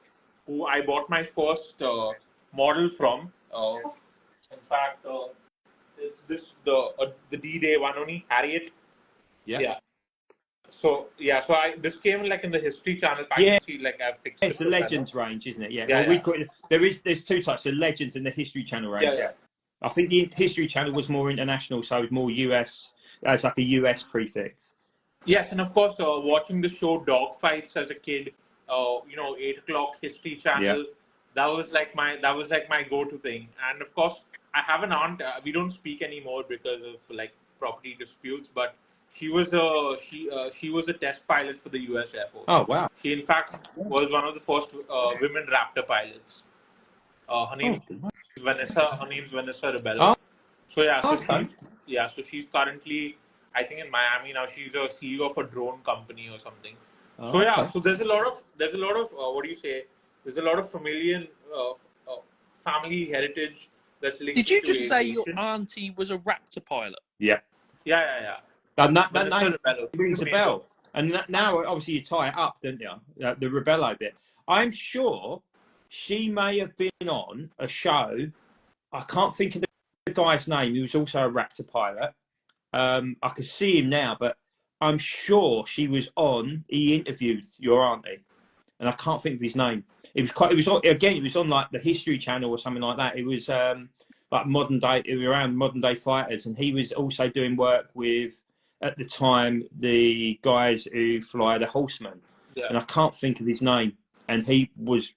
who I bought my first model from. In fact, it's the D-Day one only, Harriet. Yeah. So this came like in the History Channel. I can see, like, I've fixed it's the Legends range, isn't it? Yeah. We call it, there's two types: the Legends and the History Channel range. Yeah. I think the History Channel was more international, so more US. It's like a US prefix. Yes, and of course, watching the show Dogfights as a kid, you know, 8 o'clock History Channel, that was like my go-to thing. And of course, I have an aunt. We don't speak anymore because of, like, property disputes, but she was a test pilot for the U.S. Air Force. Oh, wow! She, in fact, was one of the first women Raptor pilots. Her name's Vanessa. Her name's Vanessa Rebello. So she's currently, I think, in Miami now. She's a CEO of a drone company or something. So there's a lot of There's a lot of familial family heritage that's linked. Did you to just say aviation. your auntie was a Raptor pilot? Yeah. And that name rings a bell. And now, obviously, you tie it up, don't you? The Rebello bit. I'm sure she may have been on a show. I can't think of the guy's name. He was also a Raptor pilot. I can see him now, but I'm sure she was on. He interviewed your auntie, and I can't think of his name. It was on like the History Channel or something like that. It was like modern day. It was around modern day fighters, and he was also doing work with, at the time, the guys who fly the Horsemen, and I can't think of his name. And it was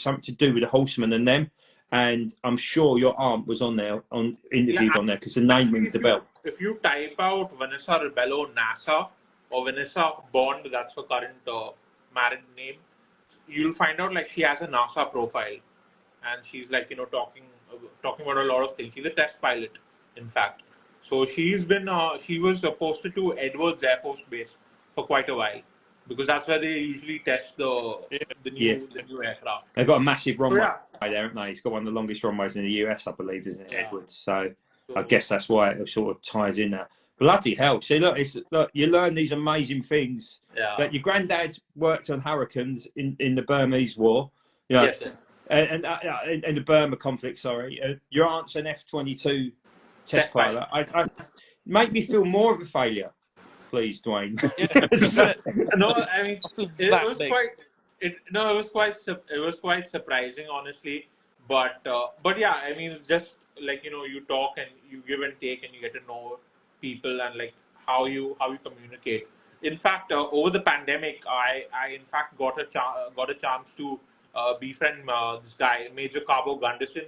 something to do with the Horsemen and them. And I'm sure your aunt was on there, interviewed on there, because the name rings a bell. If you type out Vanessa Rebello NASA or Vanessa Bond, that's her current married name, you'll find out like she has a NASA profile, and she's like talking about a lot of things. She's a test pilot, in fact. So she was posted to Edwards Air Force Base for quite a while, because that's where they usually test the new aircraft. They've got a massive runway there, haven't they? It's got one of the longest runways in the US, I believe, isn't it, Edwards? So I guess that's why it sort of ties in there. Bloody hell! See, look, you learn these amazing things. That your granddad worked on Hurricanes in the Burmese War, and the Burma conflict. Sorry, your aunt's an F-22 test pilot. I make me feel more of a failure, please, Dwayne. No, I mean it was quite surprising, honestly. But yeah, I mean, it's just like you talk and you give and take, and you get to know people and like how you communicate. In fact, over the pandemic, I in fact got a chance to befriend this guy, Major Cabo Gunderson,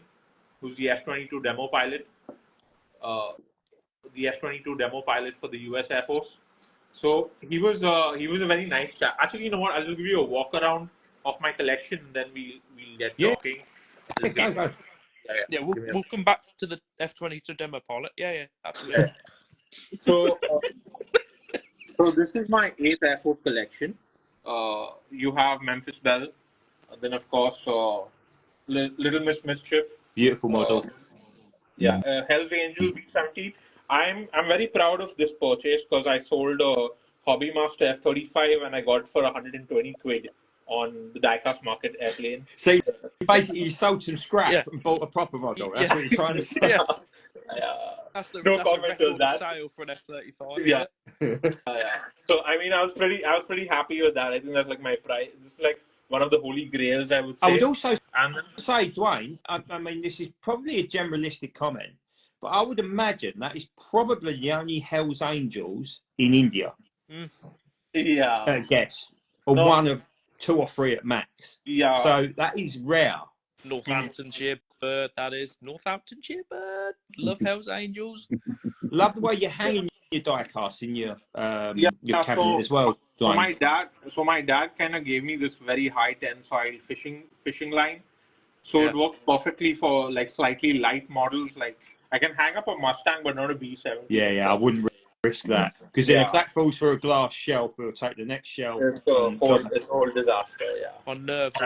who's the F-22 demo pilot. The F-22 demo pilot for the U.S. Air Force. So he was a very nice chap. Actually, you know what? I'll just give you a walk around of my collection, and then we'll get talking. We'll come back to the F-22 demo pilot. Yeah, absolutely. So this is my 8th Air Force collection. You have Memphis Belle, then of course Little Miss Mischief. Beautiful model. Hell's Angel B-17. I'm very proud of this purchase because I sold a Hobby Master F-35 and I got it for 120 quid on the diecast market airplane. So basically you sold some scrap and bought a proper model. That's what you're trying to say. That's the comment on that. Sale for an F-35. Yeah. So I mean, I was pretty happy with that. I think that's like my prize. This is like one of the holy grails, I would say. I would also say, Dwayne, I mean, this is probably a generalistic comment, but I would imagine that is probably the only Hell's Angels in India. Yeah. I guess. Or one of 2 or 3 at max. Yeah. So that is rare. Northamptonshire bird, that is. Northamptonshire bird. Love Hell's Angels. Love the way you're hanging your die-cast in your cabinet as well. So my dad kind of gave me this very high tensile fishing line. So it works perfectly for like slightly light models. Like I can hang up a Mustang, but not a B-70. Yeah, I wouldn't risk that, because then if that falls for a glass shelf, it'll take the next shelf. It's a whole disaster. On nerves.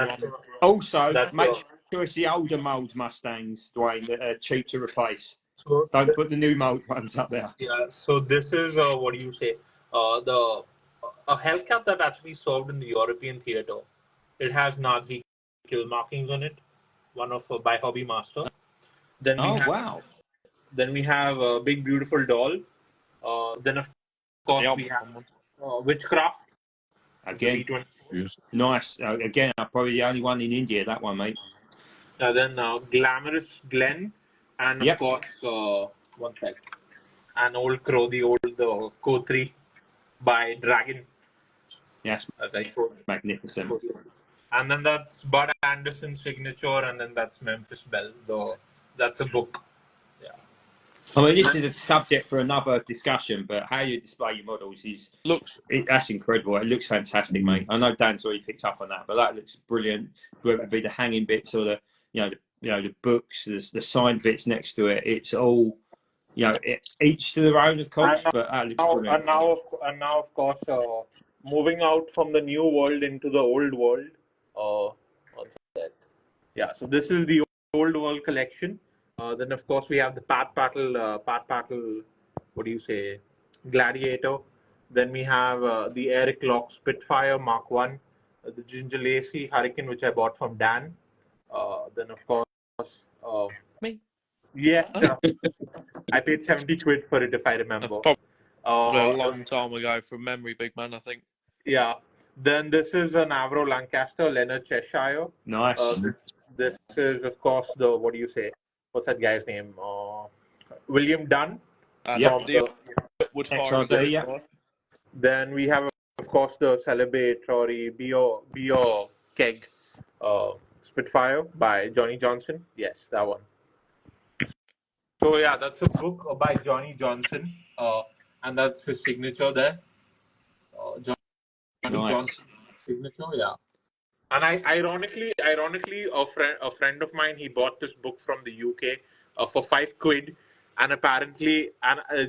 Also, make sure it's the older mould Mustangs, Dwayne, that are cheap to replace. So, don't put the new mould ones up there. Yeah. So this is what do you say? A Hellcat that actually served in the European theater. It has Nazi kill markings on it. One of by Hobby Master. Then we have a Big Beautiful Doll. Then of course we have Witchcraft. Again, nice. Again, probably the only one in India. That one, mate. Then Glamorous Glen, and of course one sec, an old crow, the Co-3 by Dragon. Yes, as I showed. Magnificent. And then that's Bud Anderson's signature, and then that's Memphis Belle. That's a book. Yeah. I mean, this is a subject for another discussion, but how you display your models that's incredible. It looks fantastic, mate. I know Dan's already picked up on that, but that looks brilliant. Whether it be the hanging bits or the books, the signed bits next to it, it's all, each to their own, of course. But that looks brilliant. And now, of course, moving out from the new world into the old world. One sec. Yeah. So this is the old world collection. Then of course we have the Pat Patel, what do you say, Gladiator. Then we have the Eric Locke Spitfire Mark 1, the Ginger Lacey Hurricane, which I bought from Dan. Then of course, me. Yes, I paid 70 quid for it, if I remember. A long time ago from memory, big man, I think. Yeah. Then this is an Avro Lancaster, Leonard Cheshire. Nice. This is, of course, the, what do you say? What's that guy's name? William Dunn. Yep. From the, Wood XRD, firing. yeah. then we have, of course, the celebratory Bio Keg Spitfire by Johnny Johnson. Yes, that one. So, yeah, that's a book by Johnny Johnson. And that's his signature there. Johnny Nice. Johnson signature, yeah. And ironically, a friend of mine, he bought this book from the UK for £5, and apparently,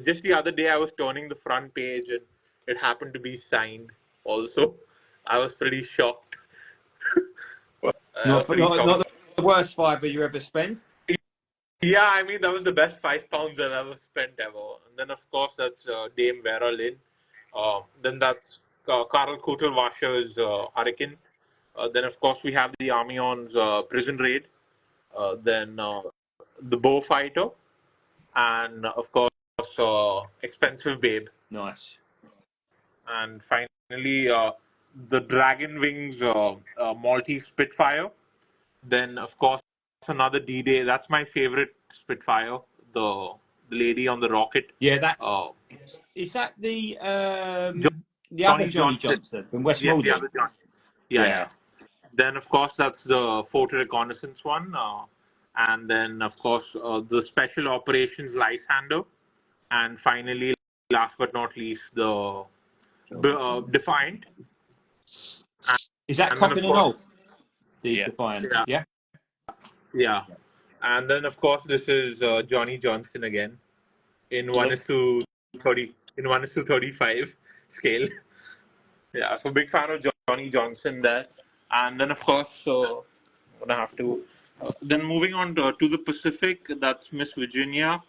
just the other day, I was turning the front page, and it happened to be signed. Also, I was pretty shocked. Not the worst fiver you ever spent. Yeah, I mean, that was the best £5 I've ever spent ever. And then, of course, that's Dame Vera Lynn. Then that's Karl Kutelwascher's Hurricane. Then, of course, we have the Armion's Prison Raid. Then the Bow Fighter. And, of course, Expensive Babe. Nice. And finally, the Dragon Wings Maltese Spitfire. Then, of course, another D-Day. That's my favorite Spitfire. The lady on the rocket. Yeah, that's... is that the other Johnny Johnson from West Yes, Malden? the other Johnny. Yeah. Then, of course, that's the Fort Reconnaissance one. And then, of course, the Special Operations Lysander. And finally, last but not least, the Defiant. Is that Coppin and Olf? The Defiant. Yeah. And then, of course, this is Johnny Johnson again in 1:35 scale. Yeah, so big fan of Johnny Johnson there. And then, of course, I'm gonna have to. Then moving on to the Pacific, that's Miss Virginia,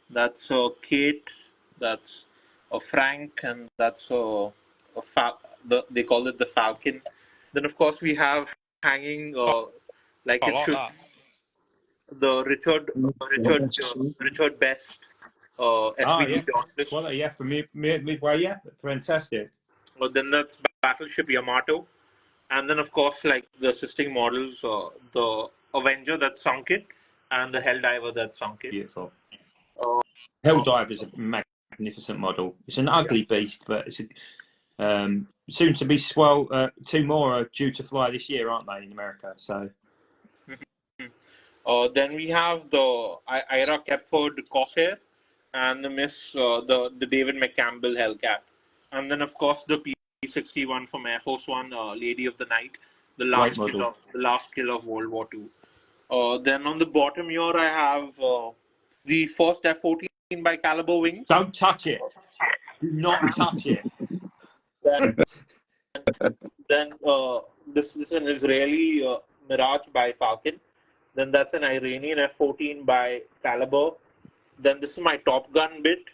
that's Kate, that's Frank, and that's they call it the Falcon. Then, of course, we have hanging like it should. The Richard Best SPG Dauntless. Well, yeah, for Midway, yeah, fantastic. Well, then that's Battleship Yamato, and then of course like the assisting models, the Avenger that sunk it, and the Helldiver that sunk it. Beautiful. Helldiver is a magnificent model. It's an ugly beast, but it's soon to be two more are due to fly this year, aren't they, in America? So. Then we have the Ira Kepford Corsair and the the David McCampbell Hellcat, and then of course the P-61 from Air Force One, Lady of the Night, the last kill of World War II. Then on the bottom here I have the first F-14 by Caliber Wings. Don't touch it. Do not touch it. Then this is an Israeli Mirage by Falcon. Then that's an Iranian F-14 by Caliber. Then this is my Top Gun bit.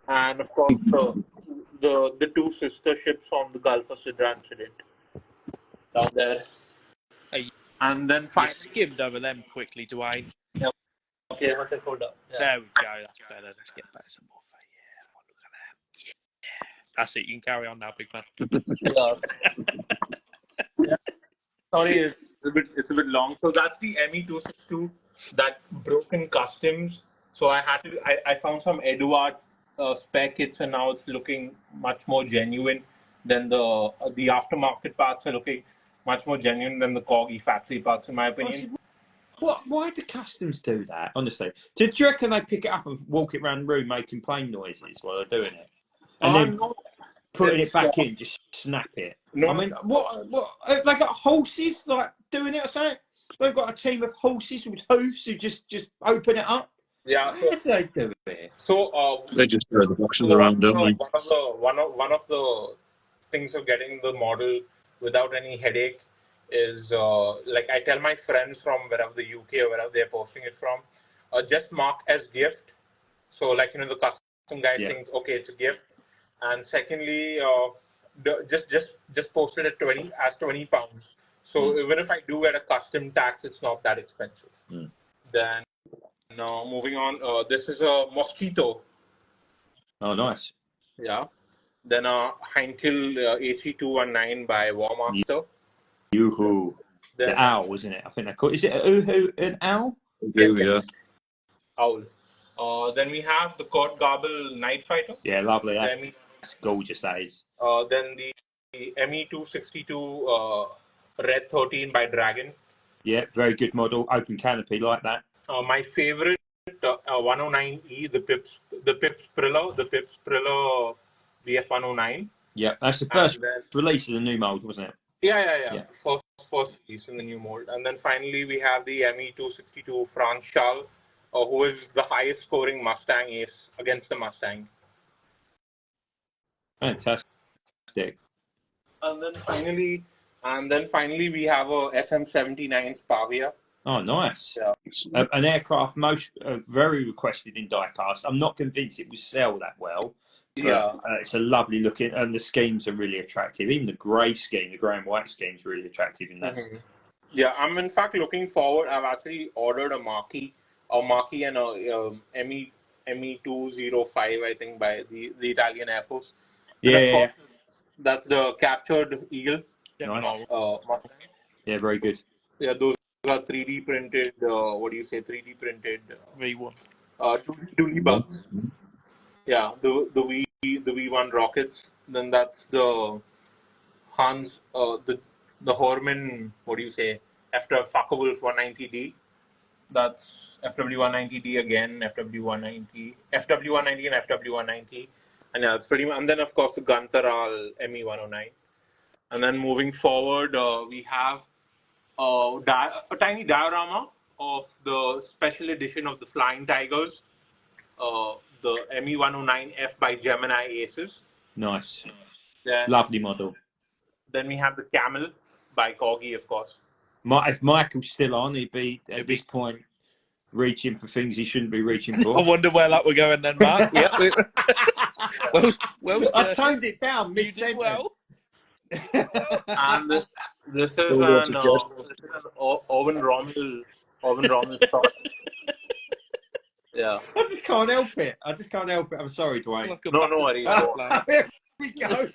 And of course, the two sister ships on the Gulf of Sidra incident down there. And then finally, skimmed over them quickly, Dwayne. Yeah. Okay, hold up. Yeah. There we go. That's better. Let's get back some more. Yeah, look at that. Yeah. That's it. You can carry on now, big man. Yeah. Sorry, it's a bit long. So that's the ME-262 that broke in customs. So I found some Eduard spare kits, and now it's looking much more genuine than the aftermarket parts are looking much more genuine than the Corgi factory parts, in my opinion. Why do customs do that? Honestly, do you reckon they pick it up and walk it around the room making plane noises while they're doing it, and then putting it back in, just snap it? No. I mean, what? They got horses like doing it or something? They've got a team of horses with hooves who just open it up. Yeah. How do they do it? So they just throw the boxes around, don't they? One of the things of getting the model without any headache is like I tell my friends from wherever the UK or wherever they're posting it from, just mark as gift. So like the custom guys think okay, it's a gift, and secondly, just post it at 20 pounds. So even if I do get a custom tax, it's not that expensive. Then moving on, this is a Mosquito. Oh, nice. Yeah. Then Heinkel HE219 by War Master. Yoo-hoo. The Then owl, isn't it? I think they're called. Is it a oohoo, an owl? yes, Yeah. Owl. Then we have the Kurt Gable Night Fighter. Yeah, lovely. Then we, That's gorgeous, that is. then the ME262 Red 13 by Dragon. Yeah, very good model. Open canopy, like that. My favorite 109E, the Pips Priller VF109. Yeah, that's the first And then, release of the new mold, wasn't it? yeah. First piece in the new mold. And then finally we have the ME262 Franz Schall, who is the highest scoring Mustang ace against the Mustang. Fantastic. And then finally we have a SM79 Spavia. Oh, nice. Yeah. An aircraft most very requested in diecast. I'm not convinced it will sell that well. But, it's a lovely looking, and the schemes are really attractive. Even the grey scheme, the grey and white scheme is really attractive in that. Mm-hmm. Yeah, I'm in fact looking forward. I've actually ordered a Marquis and a ME205, I think, by the Italian Air Force. And of course, that's the captured Eagle. Nice. Mustang. Yeah, very good. Yeah, those are 3D printed. 3D printed V1. 2D bugs. Yeah, the V1 rockets. Then that's the Hans the Horman, Focke-Wulf 190D. That's FW190D again, FW190 and FW190. And yeah, it's pretty much, and then of course the Gunteral ME109. And then moving forward, we have a tiny diorama of the special edition of the Flying Tigers, the ME109F by Gemini Aces. Nice. Then, lovely model. Then we have the Camel by Corgi, of course. If Michael's still on, he'd be at this point reaching for things he shouldn't be reaching for. I wonder where that we're going then, Mark. Yeah. Well, I toned it down mid-sentence. Well. And this is an Owen Rommel shot. Yeah. I just can't help it. I'm sorry, Dwayne. No worries. There we go.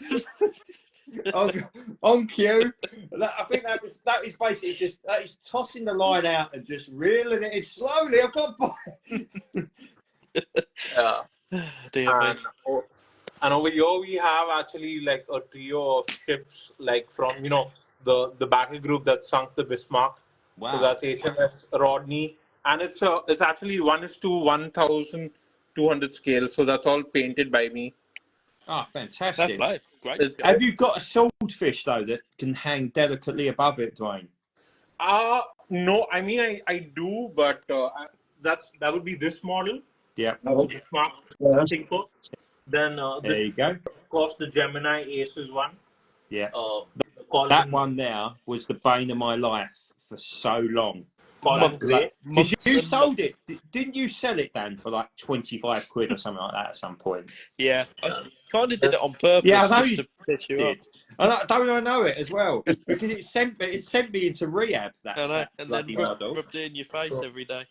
on cue. I think that is basically just tossing the line out and just reeling it in slowly. I've got yeah. Dear me. And over here we have actually like a trio of ships, like from the battle group that sunk the Bismarck. Wow. So that's HMS Rodney, and it's actually 1:1200 scale. So that's all painted by me. Oh, fantastic! Great. Have you got a swordfish though that can hang delicately above it, Dwayne? No. I mean, I do, but that would be this model. Yeah. Bismarck. Then there you go. Of course, the Gemini Aces one. Yeah. That one there was the bane of my life for so long. Because you sold it, didn't you sell it, Dan, for like 25 quid or something like that at some point? Yeah, I kind of did it on purpose. Yeah, I know just you to piss you did. off. I know it as well because it sent me into rehab. I know, and then rubbed it in your face every day.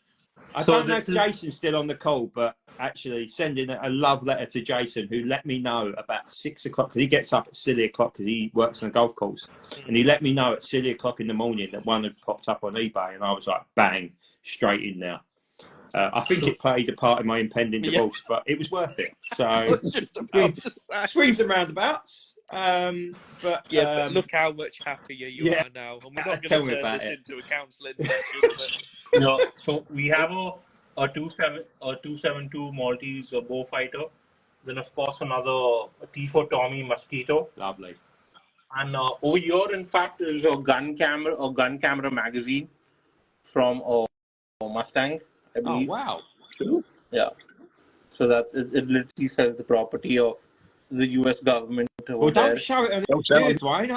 I don't know if Jason's still on the call, but actually sending a love letter to Jason, who let me know about 6 o'clock, because he gets up at silly o'clock because he works on a golf course, and he let me know at silly o'clock in the morning that one had popped up on eBay, and I was like, bang, straight in there. I think it played a part in my impending divorce, but it was worth it. So swings and roundabouts. But look how much happier you are now, and we're not going to turn this into a counselling session. So we have a 272 Maltese bow fighter. Then of course another T4 Tommy Mosquito. Lovely. And over here, in fact, is a gun camera magazine from a Mustang, I believe. Oh wow! Yeah. So that's it. Literally says the property of the U.S. government. Well, don't show it on here, Dwayne.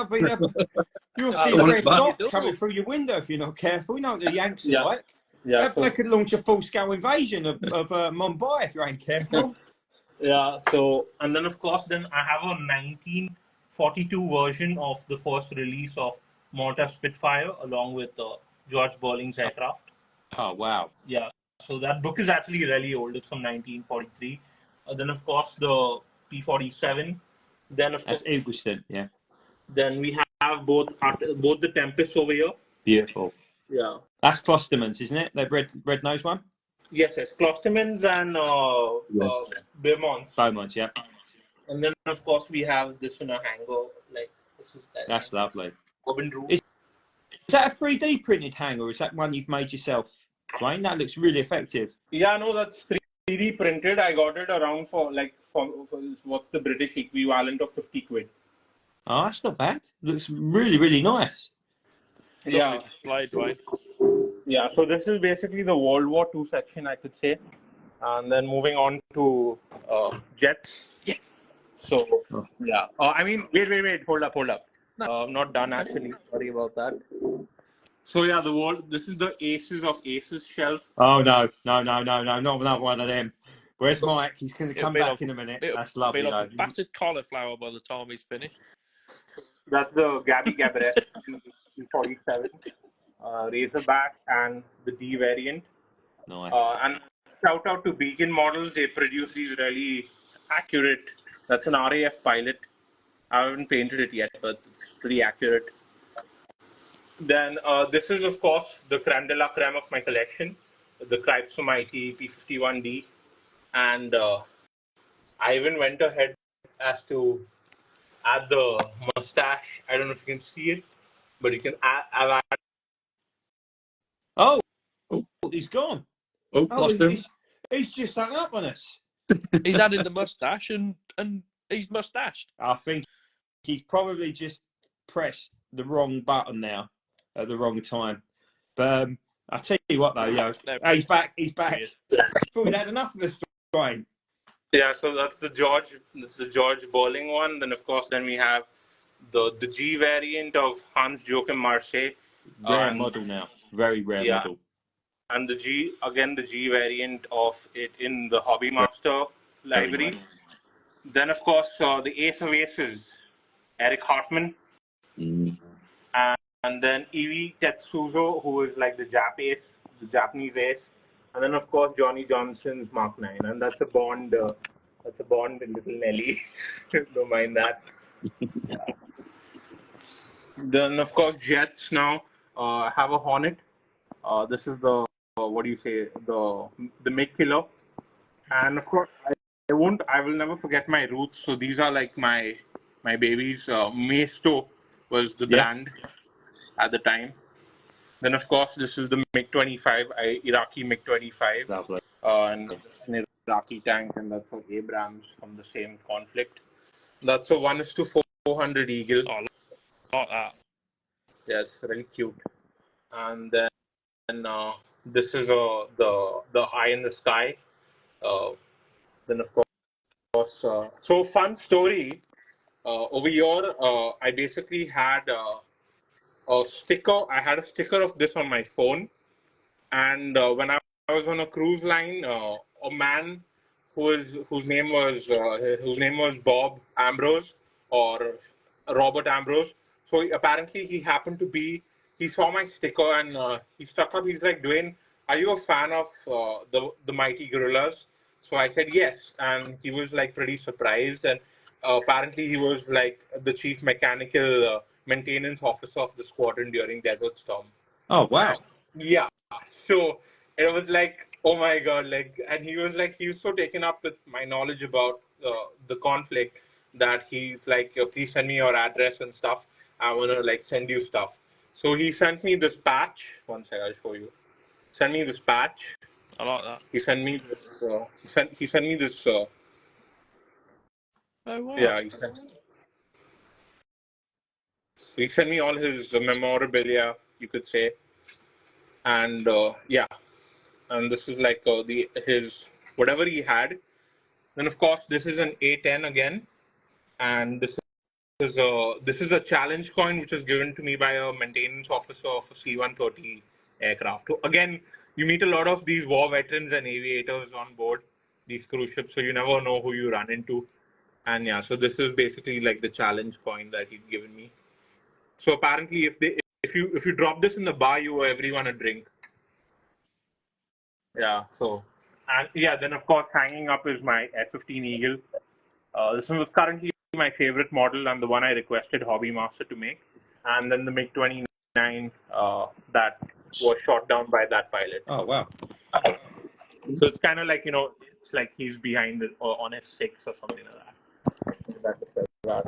You'll see a red dot coming through your window if you're not careful. You know what the Yanks are like. Yeah, they could launch a full-scale invasion of Mumbai if you ain't careful. Yeah. So, and then of course, I have a 1942 version of the first release of Malta Spitfire, along with George Burling's aircraft. Oh wow! Yeah. So that book is actually really old. It's from 1943. Then of course the P-47. Then of That's course, Egleston, yeah. then we have both the Tempests over here. Beautiful. Yeah. That's Closterman's, isn't it? That red nose one? Yes, yes. Clostermans and Beaumonts. Beaumonts, yeah. And then of course we have this in a hanger. Like this is that. That's lovely. Urban Room. Is that a 3D printed hanger, or is that one you've made yourself, Dwayne? That looks really effective. Yeah, no, that's 3D printed. I got it around for what's the British equivalent of 50 quid. Oh, that's not bad. Looks really, really nice. Lovely display, Dwayne. Yeah, so this is basically the World War II section, I could say. And then moving on to jets. Yes. So, yeah. I mean, wait. Hold up. No. I'm not done, actually. Sorry about that. So, yeah, this is the Aces of Aces shelf. Oh, no, not one of them. Where's Mike? He's going to come back in a minute. That's lovely, It'll be though. like a battered cauliflower by the time he's finished. That's the Gabby Gabaret 47, Razorback, and the D variant. Nice. And shout out to Beacon Models. They produce these really accurate. That's an RAF pilot. I haven't painted it yet, but it's pretty accurate. Then this is, of course, the creme de la creme of my collection, the Crypso Mighty P51D. And I even went ahead as to add the mustache. I don't know if you can see it, but you can add. Oh, he's gone. Oh, lost him. He's just hung up on us. He's added the mustache and he's mustached. I think he's probably just pressed the wrong button now at the wrong time. But I'll tell you what, though, No, he's back. He's back. Thought we'd had enough of this, Dwayne. Yeah, so that's the George Bowling one. Then of course, then we have the G variant of Hans Joachim Marseille. Rare model now, very rare model. And the G variant of it in the Hobby Master library. Then of course the Ace of Aces, Eric Hartman. And then Evie Tetsuzo, who is like the Japanese ace. And then of course Johnny Johnson's Mark 9, and that's a Bond Little Nelly. Don't mind that. Then of course jets now. I have a Hornet. This is the the MiG killer. And of course I will never forget my roots. So these are like my babies. Maisto was the brand at the time. Then of course this is the MiG-25, Iraqi MiG-25. Lovely. And an Iraqi tank, and that's for Abrams from the same conflict. That's a 1:400 Eagle. Oh, like that. Yes, really cute. And then this is the Eye in the Sky. Then of course, so fun story. Over here, I basically had a sticker. I had a sticker of this on my phone, and when I was on a cruise line, a man whose name was Bob Ambrose or Robert Ambrose. So apparently he saw my sticker and he stuck up. He's like, Dwayne, are you a fan of the Mighty Gorillas? So I said yes, and he was like pretty surprised. And apparently he was like the chief mechanical maintenance officer of the squadron during Desert Storm. Oh wow! Yeah, so it was like, oh my god, like, and he was so taken up with my knowledge about the conflict that he's like, please send me your address and stuff. I want to like send you stuff. So he sent me this patch. One sec, I'll show you. Send me this patch. I like that. He sent me this. He sent me this. Oh wow! Yeah, he sent me all his memorabilia, you could say, and yeah, and this is like his whatever he had. Then of course this is an A10 again, and this is a challenge coin which is given to me by a maintenance officer of a C-130 aircraft. So again, you meet a lot of these war veterans and aviators on board these cruise ships, so you never know who you run into. And yeah, so this is basically like the challenge coin that he'd given me. So apparently, if you drop this in the bar, you owe everyone a drink. Yeah. So, And yeah, then of course hanging up is my F-15 Eagle. This one was currently my favorite model and the one I requested Hobby Master to make. And then the MiG-29 that was shot down by that pilot. Oh wow! So it's kind of like, it's like he's behind it or on S6 or something like that.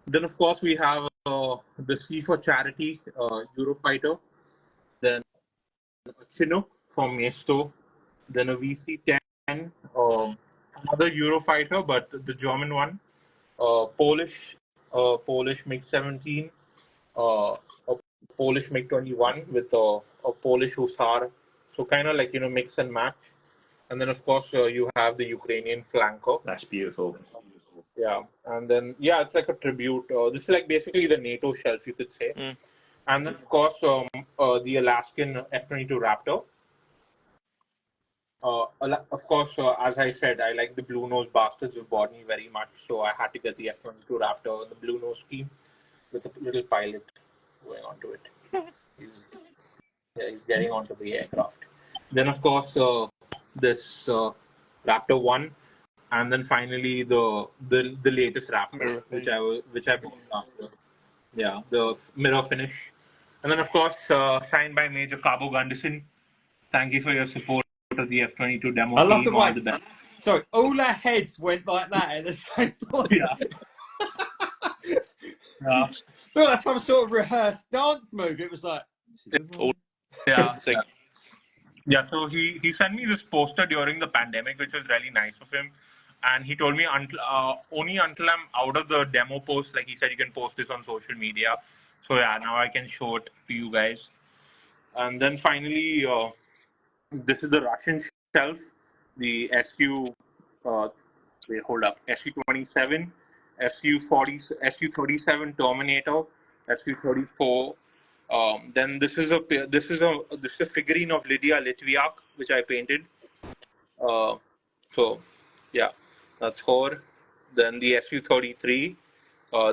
Then of course we have the C for Charity Eurofighter. Then a Chinook from Mesto. Then a VC-10, another Eurofighter, but the German one. Polish MiG-17, a Polish MiG-21 with a Polish Hussar. So kind of like, mix and match. And then, of course, you have the Ukrainian flanker. That's beautiful. Yeah. And then, yeah, it's like a tribute. This is like basically the NATO shelf, you could say. Mm. And then, of course, the Alaskan F-22 Raptor. Of course, as I said, I like the blue nose bastards of Bodney very much, so I had to get the F-22 Raptor, the blue nose scheme, with a little pilot going onto it. He's getting onto the aircraft. Then, of course, this Raptor 1, and then finally the latest Raptor, which I bought last year. Yeah, the mirror finish, and then of course signed by Major Cabo Gunderson. Thank you for your support of the F-22 demo I love team. the way. All the best. Sorry, all our heads went like that at the same point. Yeah. Yeah. Look like some sort of rehearsed dance move. It was like, Yeah. Yeah. So he sent me this poster during the pandemic, which was really nice of him. And he told me only until I'm out of the demo post, like he said, you can post this on social media. So yeah, now I can show it to you guys. And then finally, this is the Russian shelf, the SU. Hold up, SU-27, SU-40, SU-37 Terminator, SU-34. Then this is a figurine of Lydia Litviak, which I painted. So yeah, that's her. Then the SU-33,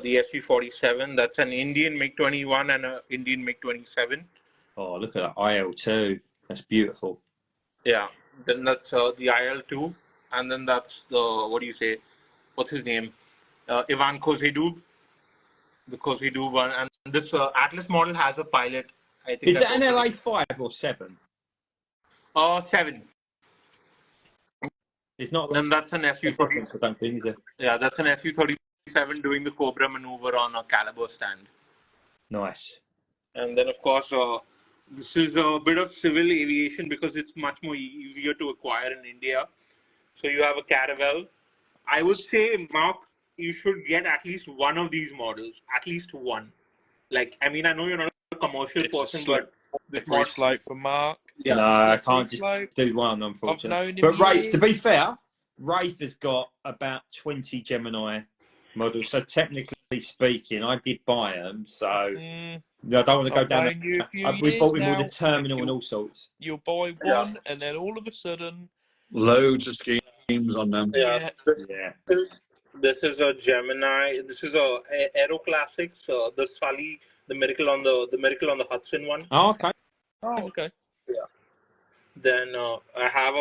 the SU-47. That's an Indian MiG-21 and an Indian MiG-27. oh, look at that IL-2. That's beautiful. Yeah. Then that's the IL-2, and then that's the what's his name? Ivan Kozhedub, the Kozhedub one, and this Atlas model has a pilot. I think. Is that an LA-5 or 7? 7. It's not. Then that's an SU-30. I don't think, is it? Yeah, that's an SU-37 doing the Cobra maneuver on a caliber stand. Nice. And then, of course, this is a bit of civil aviation because it's much more easier to acquire in India. So you have a Caravelle. I would say, Mark, you should get at least one of these models. At least one. Like, I mean, I know you're not a commercial person, but this model slope for Mark. Yeah. No, I can't just do one, unfortunately. But Rafe, to be fair, Rafe has got about 20 Gemini models. So technically speaking, I did buy them. So I don't want to go down. We bought him with the terminal and all sorts. You'll buy one, and then all of a sudden, loads of schemes on them. Yeah. This is a Gemini. This is a Aero Classics. The Sully, the Miracle on the Hudson one. Oh, okay. Oh, okay. Yeah. Then I have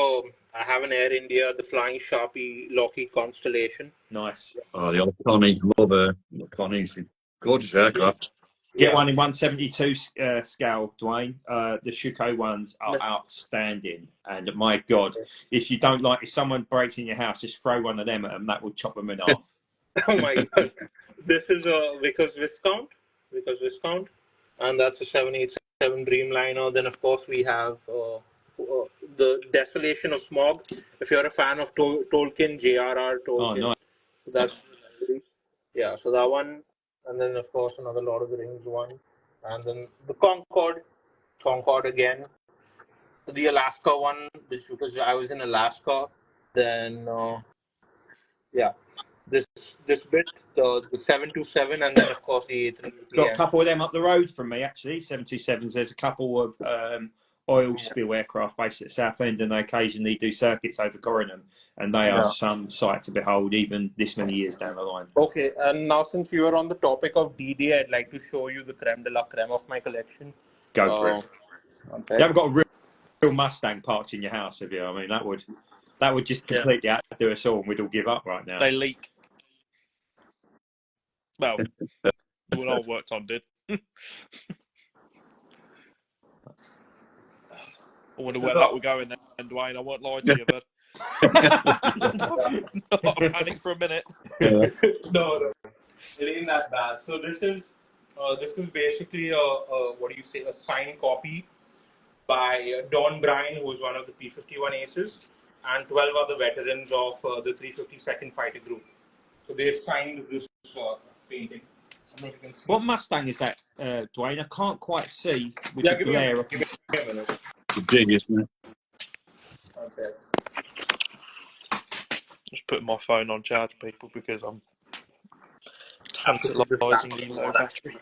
an Air India, the Flying Sharpie Lockheed Constellation. Nice. Oh, the old Connie, love her. Connie's gorgeous aircraft. Get one in 172 scale, Dwayne. The Shuko ones are outstanding. And my God, if someone breaks in your house, just throw one of them at them. That will chop them in half. Oh my God. This is a Vickers Viscount. And that's a 787 Dreamliner. Then, of course, we have the Desolation of Smog. If you're a fan of Tolkien, J.R.R. Tolkien. Oh, nice. So that's, yeah, so that one. And then, of course, another Lord of the Rings one. And then the Concorde again. The Alaska one, because I was in Alaska. Then, this bit, the 727, and then, of course, the A3. Got a couple of them up the road from me, actually, 727s. There's a couple of oil spill aircraft based at Southend, and they occasionally do circuits over Corringham. And they are some sight to behold, even this many years down the line. Okay, and now since you are on the topic of D-Day, I'd like to show you the creme de la creme of my collection. Go for it. You haven't got a real Mustang parked in your house, have you? I mean, that would just completely outdo us all, and we'd all give up right now. They leak. Well, what I worked on did. I wonder where that would go in then, Dwayne. I won't lie to you, but I panicked for a minute. No, it ain't that bad. So this is basically a signed copy by Don Bryan, who is one of the P-51 aces, and 12 other veterans of the 352nd Fighter Group. So they've signed this painting. I don't know if you can see. What Mustang is that, Dwayne? I can't quite see with the glare. Give me a minute. It's big, isn't it? One sec. Just putting my phone on charge, people, because I'm tantalisingly low battery.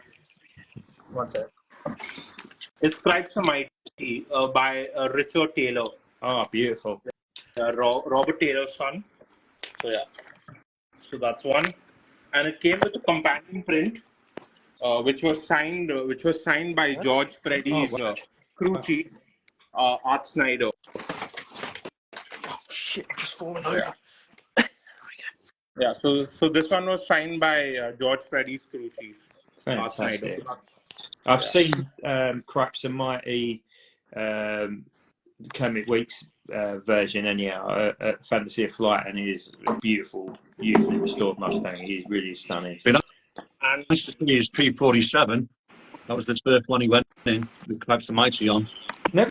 One sec. It's Stripes of Mighty by Richard Taylor. Oh, beautiful. Robert Taylor's son. So yeah. So that's one. And it came with a companion print, which was signed by George Preddy's crew chief, Art Snyder. Oh shit! I've just fallen over. Yeah. So this one was signed by George Preddy's crew chief, Art Snyder. Fantastic. I've seen Craps and Mighty Kermit Weeks version anyhow at Fantasy of Flight, and it is a beautifully restored Mustang. He's really stunning. And nice to see his P-47. That was the first one he went in with Craps and Mighty on. Never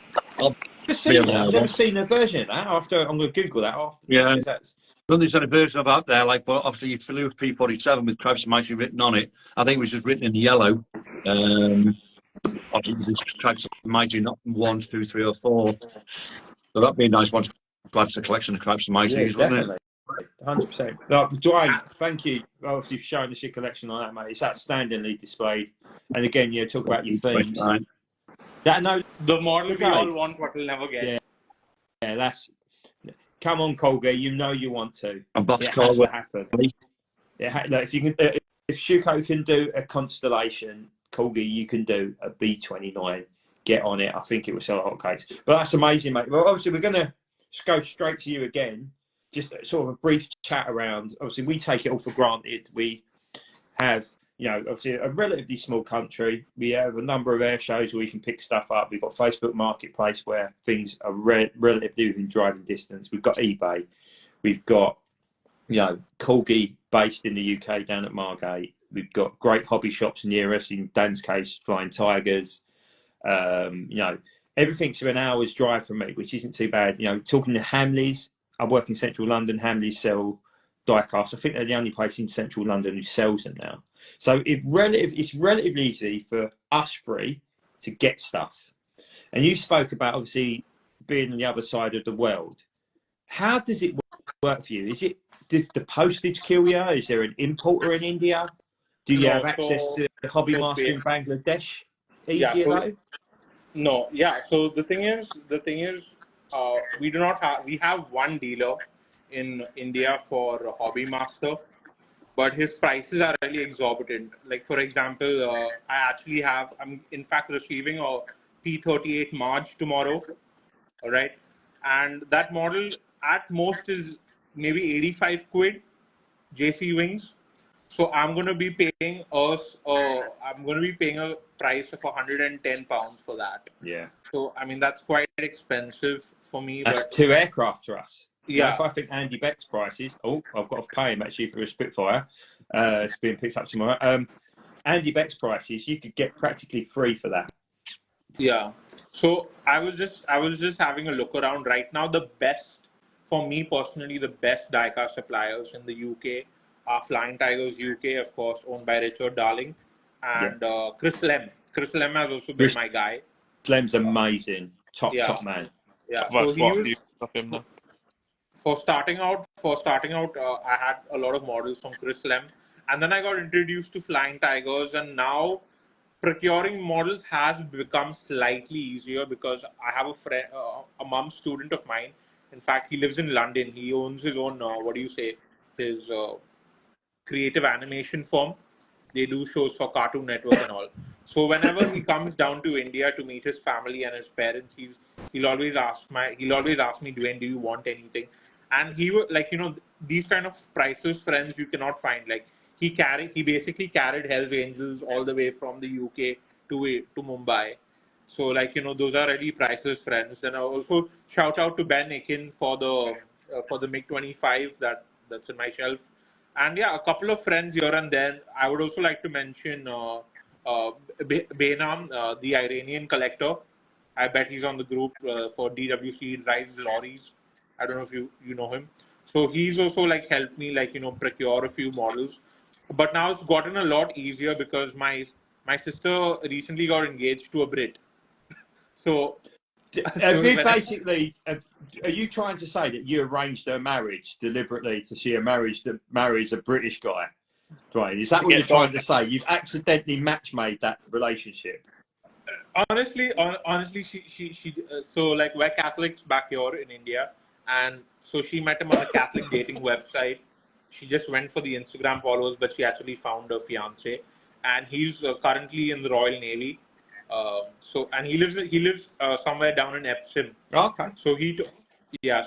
seen a version of that. I'm going to Google that after. Yeah. I don't think there's any version about there, like, but obviously you flew with P-47 with Craps and Mighty written on it. I think it was just written in yellow. Obviously, this Craps and Mighty, not 1, 2, 3, or 4. So that'd be a nice one to add to the collection of Craps and Mighty, wouldn't it? 100%. Dwayne, thank you. Obviously, for showing us your collection like that, mate. It's outstandingly displayed. And again, talk about your themes. Right. The model we all want, but we'll never get. Yeah, that's. Come on, Colby. You know you want to. And it has to happen. If you can, if Shuko can do a Constellation, Colby, you can do a B29. Get on it. I think it will sell a hotcakes. But that's amazing, mate. Well, obviously, we're going to go straight to you again. Just sort of a brief chat around. Obviously, we take it all for granted. We have, obviously a relatively small country. We have a number of air shows where we can pick stuff up. We've got Facebook Marketplace where things are relatively within driving distance. We've got eBay. We've got, Corgi based in the UK down at Margate. We've got great hobby shops near us. In Dan's case, Flying Tigers. Everything's an hour's drive from me, which isn't too bad. Talking to Hamleys. I work in central London. Hamleys sell diecast. I think they're the only place in central London who sells them now. So it's relatively easy for us three to get stuff. And you spoke about obviously being on the other side of the world. How does it work for you? Does the postage kill you? Is there an importer in India? Do you have access to the Hobby Master in Bangladesh? Easier though? No, yeah. So the thing is, we have one dealer in India for Hobby Master, but his prices are really exorbitant. Like for example, I'm in fact receiving a P38 March tomorrow, all right, and that model at most is maybe 85 quid, JC Wings. So I'm going to be paying a price of £110 for that. Yeah. So I mean that's quite expensive for me. That's 2 aircraft for us. Yeah. If I think Andy Beck's prices, I've got to pay him actually for a Spitfire. It's being picked up tomorrow. Andy Beck's prices, you could get practically free for that. Yeah. So I was just having a look around right now. The best, for me personally, the best diecast suppliers in the UK are Flying Tigers UK, of course, owned by Richard Darling, and Chris Lem. Chris Lem has also been my guy. Lem's amazing. Top man. Yeah. So for starting out, I had a lot of models from Chris Lem, and then I got introduced to Flying Tigers, and now procuring models has become slightly easier because I have a friend, a mum student of mine. In fact, he lives in London. He owns his own, his creative animation firm. They do shows for Cartoon Network and all. So whenever he comes down to India to meet his family and his parents, he'll always ask me, Dwayne, do you want anything? And he would like, these kind of priceless friends you cannot find. Like he basically carried Hell's Angels all the way from the UK to Mumbai. So like, those are really priceless friends. And I also shout out to Ben Akin for the MiG 25 that's in my shelf. And yeah, a couple of friends here and there. I would also like to mention Benam, the Iranian collector. I bet he's on the group for DWC. He drives lorries. I don't know if you know him. So he's also like helped me like procure a few models. But now it's gotten a lot easier because my sister recently got engaged to a Brit. So, Have you basically, are you trying to say that you arranged her marriage deliberately to see a marriage that marries a British guy? Dwayne, is that what you're trying to say? You've accidentally match-made that relationship. Honestly, she so like we're Catholics back here in India, and so she met him on a Catholic dating website. She just went for the Instagram followers, but she actually found a fiance, and he's currently in the Royal Navy. And he lives somewhere down in Epsom. Okay. So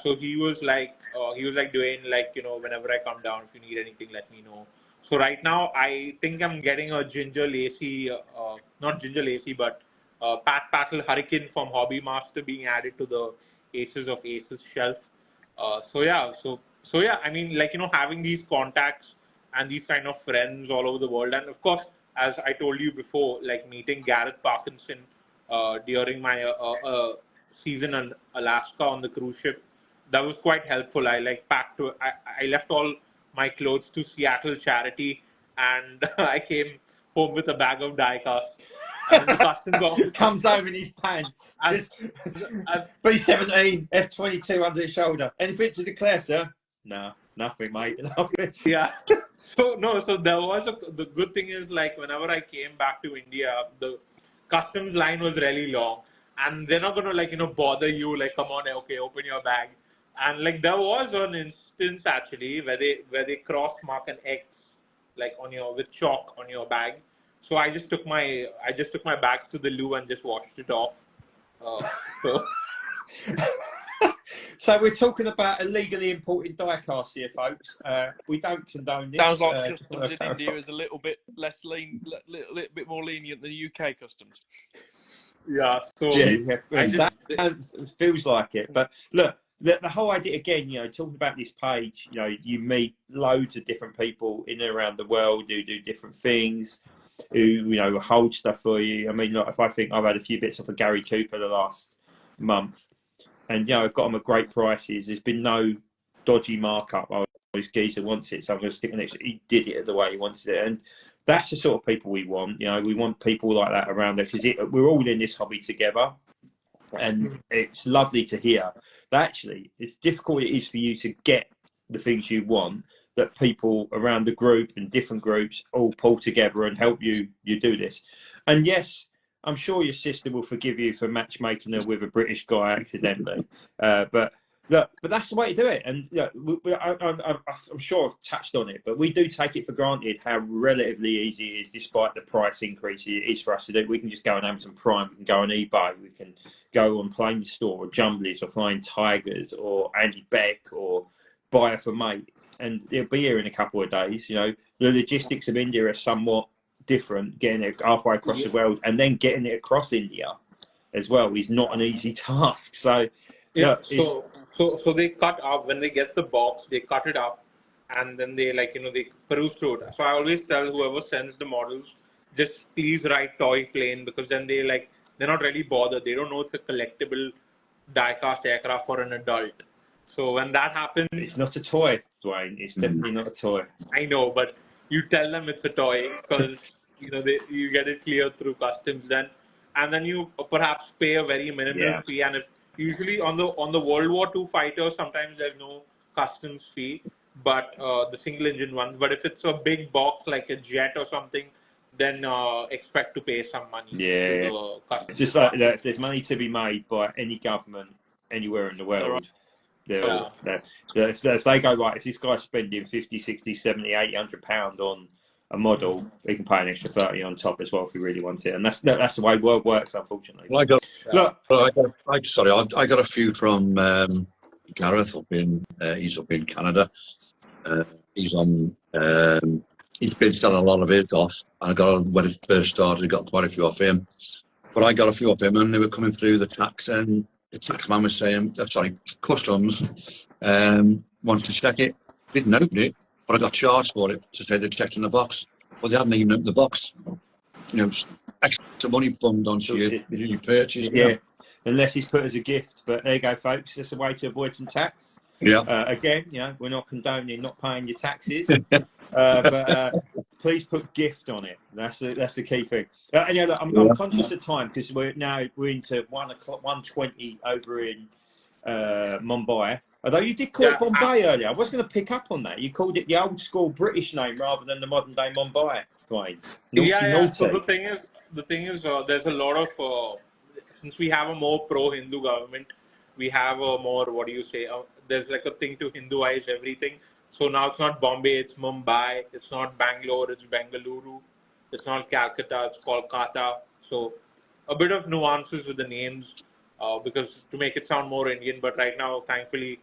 so he was like Dwayne, like whenever I come down, if you need anything, let me know. So right now, I think I'm getting a Ginger Lacey, not Ginger Lacey, but Pat Patel Hurricane from Hobby Master being added to the Aces of Aces shelf. So yeah, I mean, like having these contacts and these kind of friends all over the world, and of course, as I told you before, like meeting Gareth Parkinson during my season in Alaska on the cruise ship, that was quite helpful. I left all my clothes to Seattle charity, and I came home with a bag of die cast. And the customs officer comes home in his pants. B-17, F-22 under his shoulder. Anything to declare, sir? No, nothing, mate. Nothing. Yeah. So there was the good thing is like whenever I came back to India, the customs line was really long, and they're not gonna bother you like, come on, okay, open your bag. And like there was an instance actually where they cross mark an X like with chalk on your bag. So I just took my bags to the loo and just washed it off. So So we're talking about illegally imported die-cast here, folks. We don't condone this. Sounds like customs in India is a little bit less little bit more lenient than the UK customs. Yeah. So that feels like it. But look, the whole idea again, talking about this page, you meet loads of different people in and around the world who do different things, who hold stuff for you. I mean, look, if I think I've had a few bits off of Gary Cooper the last month. And I've got them at great prices. There's been no dodgy markup. Oh, this geezer wants it, so I'm going to stick it next to it. He did it the way he wanted it, and that's the sort of people we want. We want people like that around there because we're all in this hobby together, and it's lovely to hear that actually, as difficult it is for you to get the things you want, that people around the group and different groups all pull together and help you do this. And yes, I'm sure your sister will forgive you for matchmaking her with a British guy accidentally. But that's the way to do it. And I'm sure I've touched on it, but we do take it for granted how relatively easy it is, despite the price increase it is for us to do. We can just go on Amazon Prime, we can go on eBay, we can go on Plane Store or Jumblies or Flying Tigers or Andy Beck or Buyer for Mate. And it'll be here in a couple of days. The logistics of India are somewhat different, getting it halfway across the world and then getting it across India as well is not an easy task. So so they cut up when they get the box, they cut it up, and then they they peruse through it. So I always tell whoever sends the models, just please write toy plane, because then they're not really bothered. They don't know it's a collectible die-cast aircraft for an adult. So when that happens, it's not a toy, Dwayne. It's definitely not a toy. I know, but you tell them it's a toy because you get it cleared through customs then, and then you perhaps pay a very minimal fee. And if usually on the World War II fighters, sometimes there's no customs fee, but the single engine ones. But if it's a big box like a jet or something, then expect to pay some money. Yeah, to the customs. It's just like if there's money to be made by any government anywhere in the world. If they go, right, if this guy's spending 50, 60, 70, £800 on a model, he can pay an extra 30 on top as well if he really wants it. And that's the way world works, unfortunately. Well, I got, Look, I got a few from Gareth up in. He's up in Canada. He's on. He's been selling a lot of his off. I got when it first started, I got quite a few off him. But I got a few off him, and they were coming through the tax, and the tax man was saying, customs wanted to check it. Didn't open it, but I got charged for it to say they checked in the box. Well, they hadn't even opened the box. You know, extra money plumbed onto your purchase. Yeah, unless he's put as a gift. But there you go, folks. That's a way to avoid some tax. Yeah. Again, we're not condoning not paying your taxes, but please put gift on it. That's the key thing. And look, I'm conscious of time because we're into 1:20 over in Mumbai. Although you did call it Bombay earlier, I was going to pick up on that. You called it the old school British name rather than the modern day Mumbai, Dwayne. Naughty. So the thing is, there's a lot of since we have a more pro-Hindu government, we have a more there's like a thing to Hinduize everything. So now it's not Bombay, it's Mumbai. It's not Bangalore, it's Bengaluru. It's not Calcutta, it's Kolkata. So a bit of nuances with the names because to make it sound more Indian. But right now, thankfully,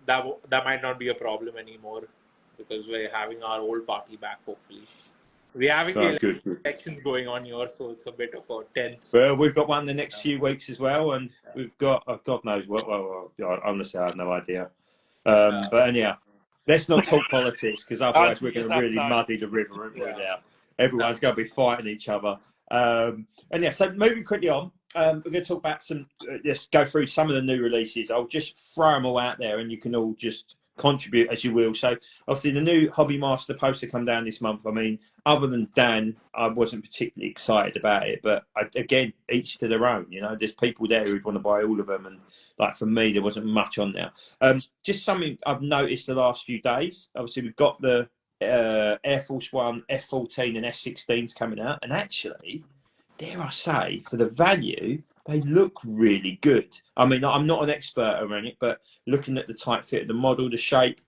that might not be a problem anymore because we're having our old party back, hopefully. We're having elections going on here, so it's a bit of a tense. Well, we've got one the next few weeks as well, and we've got, God knows what. Well, honestly, I have no idea. But anyhow, let's not talk politics because otherwise we're going to really muddy the river, aren't we? Now everyone's going to be fighting each other. So moving quickly on, we're going to talk about just go through some of the new releases. I'll just throw them all out there, and you can all just contribute as you will. So obviously the new Hobby Master poster come down this month. I mean, other than Dan, I wasn't particularly excited about it, but again, each to their own. There's people there who'd want to buy all of them, and like for me, there wasn't much on there. Just something I've noticed the last few days. Obviously, we've got the Air Force One, F-14 and F-16s coming out, and actually, dare I say, for the value, they look really good. I mean, I'm not an expert around it, but looking at the tight fit of the model, the shape,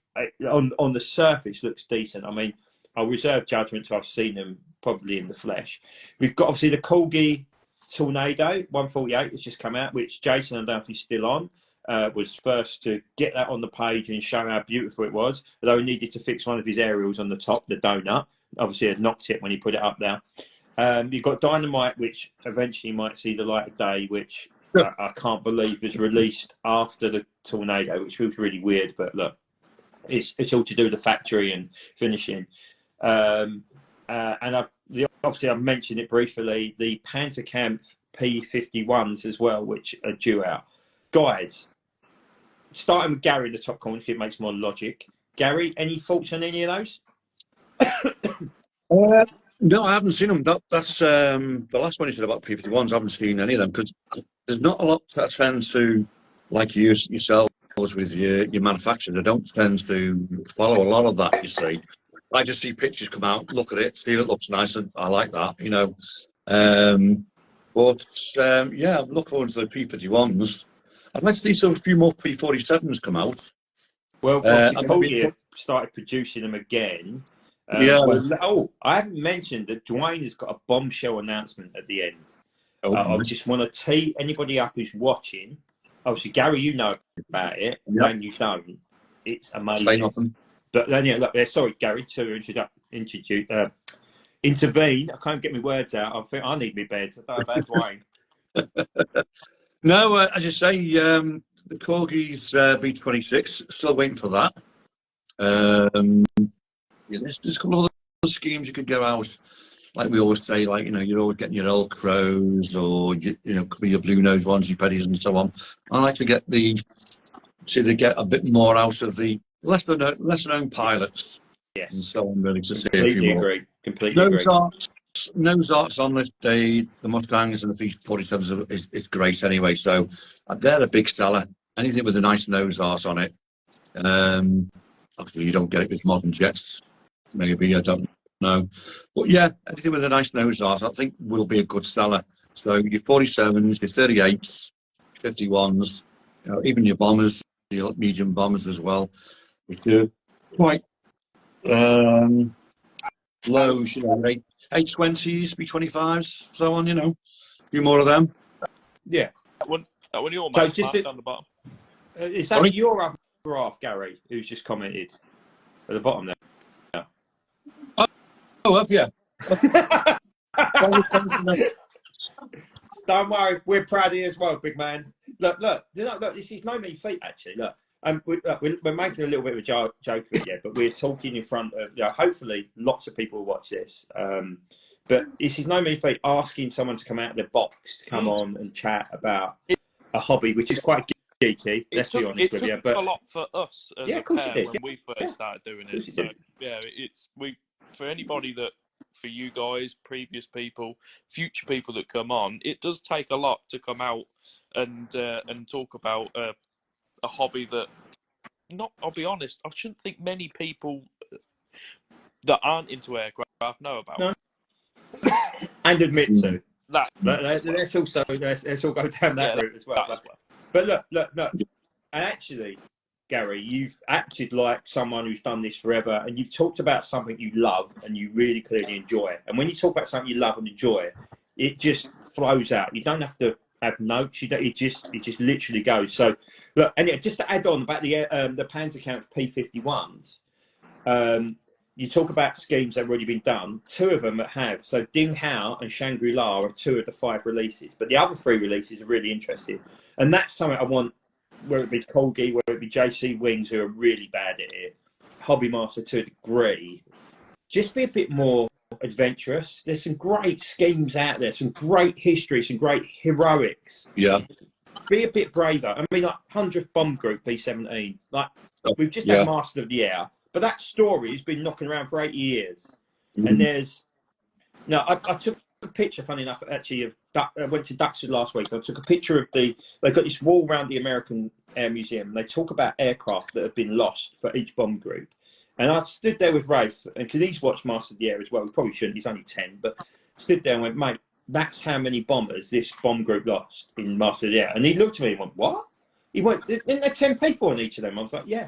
on the surface looks decent. I mean, I'll reserve judgment till I've seen them probably in the flesh. We've got obviously the Corgi Tornado 148 that's just come out, which Jason, I don't know if he's still on, was first to get that on the page and show how beautiful it was, although he needed to fix one of his aerials on the top, the donut. Obviously, it knocked it when he put it up there. You've got Dynamite, which eventually might see the light of day, which I can't believe is released after the Tornado, which feels really weird. But look, it's all to do with the factory and finishing. And obviously I've mentioned it briefly, the Panzer Camp P51s as well, which are due out. Guys, starting with Gary, the top corner, it makes more logic. Gary, any thoughts on any of those? No, I haven't seen them. That's the last one you said about P51s. I haven't seen any of them because there's not a lot that tends to, like yourselves with your manufacturer, they don't tend to follow a lot of that, you see. I just see pictures come out, look at it, see it looks nice, and I like that, I'm looking forward to the P51s. I'd like to see a few more P47s come out. Well, Corgi started producing them again. I haven't mentioned that Dwayne has got a bombshell announcement at the end. I just want to tee anybody up who's watching. Obviously, Gary, you know about it. When you don't, it's amazing. But then, sorry, Gary, to intervene. I can't get my words out. I think I need my bed. I don't know about Dwayne. No, as you say, the Corgi's B26. Still waiting for that. There's a couple of other schemes you could go out, like we always say, you're always getting your old crows or could be your blue nose ones, your pennies and so on. I like to get get a bit more out of the lesser known pilots. Yes. And so on, really, to see Completely agree. Completely agree. Nose arts on this day, the Mustangs and the V47s is great anyway, so they're a big seller. Anything with a nice nose art on it. Obviously, you don't get it with modern jets. Maybe, I don't know. But yeah, anything with a nice nose art, I think will be a good seller. So your 47s, your 38s, 51s, even your bombers, your medium bombers as well, which are quite lows, you know, 820s, B25s, so on, you know, a few more of them. Yeah. That one your So mate's just marked on the bottom. is that Sorry? your other half, Gary, who's just commented at the bottom there? Oh, up, yeah. Don't worry, we're proud of you as well, big man. Look, this is no mean feat, actually. Look, we're making a little bit of a joke of it, yeah, but we're talking in front of, hopefully lots of people will watch this. But this is no mean feat, asking someone to come out of their box, to come on and chat about a hobby, which is quite geeky, let's be honest with you. But a lot for us as a pair when we first started doing it. So, yeah, for anybody that, for you guys, previous people, future people that come on, it does take a lot to come out and talk about a hobby that, I'll be honest, I shouldn't think many people that aren't into aircraft know about. No. And admit to. Let's all go down that route as well. But look. And actually, Gary, you've acted like someone who's done this forever, and you've talked about something you love and you really clearly enjoy. And when you talk about something you love and enjoy, it just flows out. You don't have to have notes. It just literally goes. So look, and just to add on about the Panzer Count P51s. You talk about schemes that have already been done. 2 of them that have. So Ding Hao and Shangri-La are 2 of the 5 releases. But the other 3 releases are really interesting. And that's something I want, whether it be Colgi, whether it be JC Wings, who are really bad at it, Hobby Master to a degree, just be a bit more adventurous. There's some great schemes out there, some great history, some great heroics. Yeah. Be a bit braver. I mean, like 100th Bomb Group, B-17. Like, we've just had Master of the Air. But that story has been knocking around for 8 years. And there's... Now, I took a picture, funny enough, actually, I went to Duxford last week. I took a picture of they've got this wall around the American Air Museum. And they talk about aircraft that have been lost for each bomb group. And I stood there with Rafe, and because he's watched Master of the Air as well. He probably shouldn't, he's only 10. But stood there and went, mate, that's how many bombers this bomb group lost in Master of the Air. And he looked at me and went, what? He went, isn't there 10 people on each of them? I was like, yeah.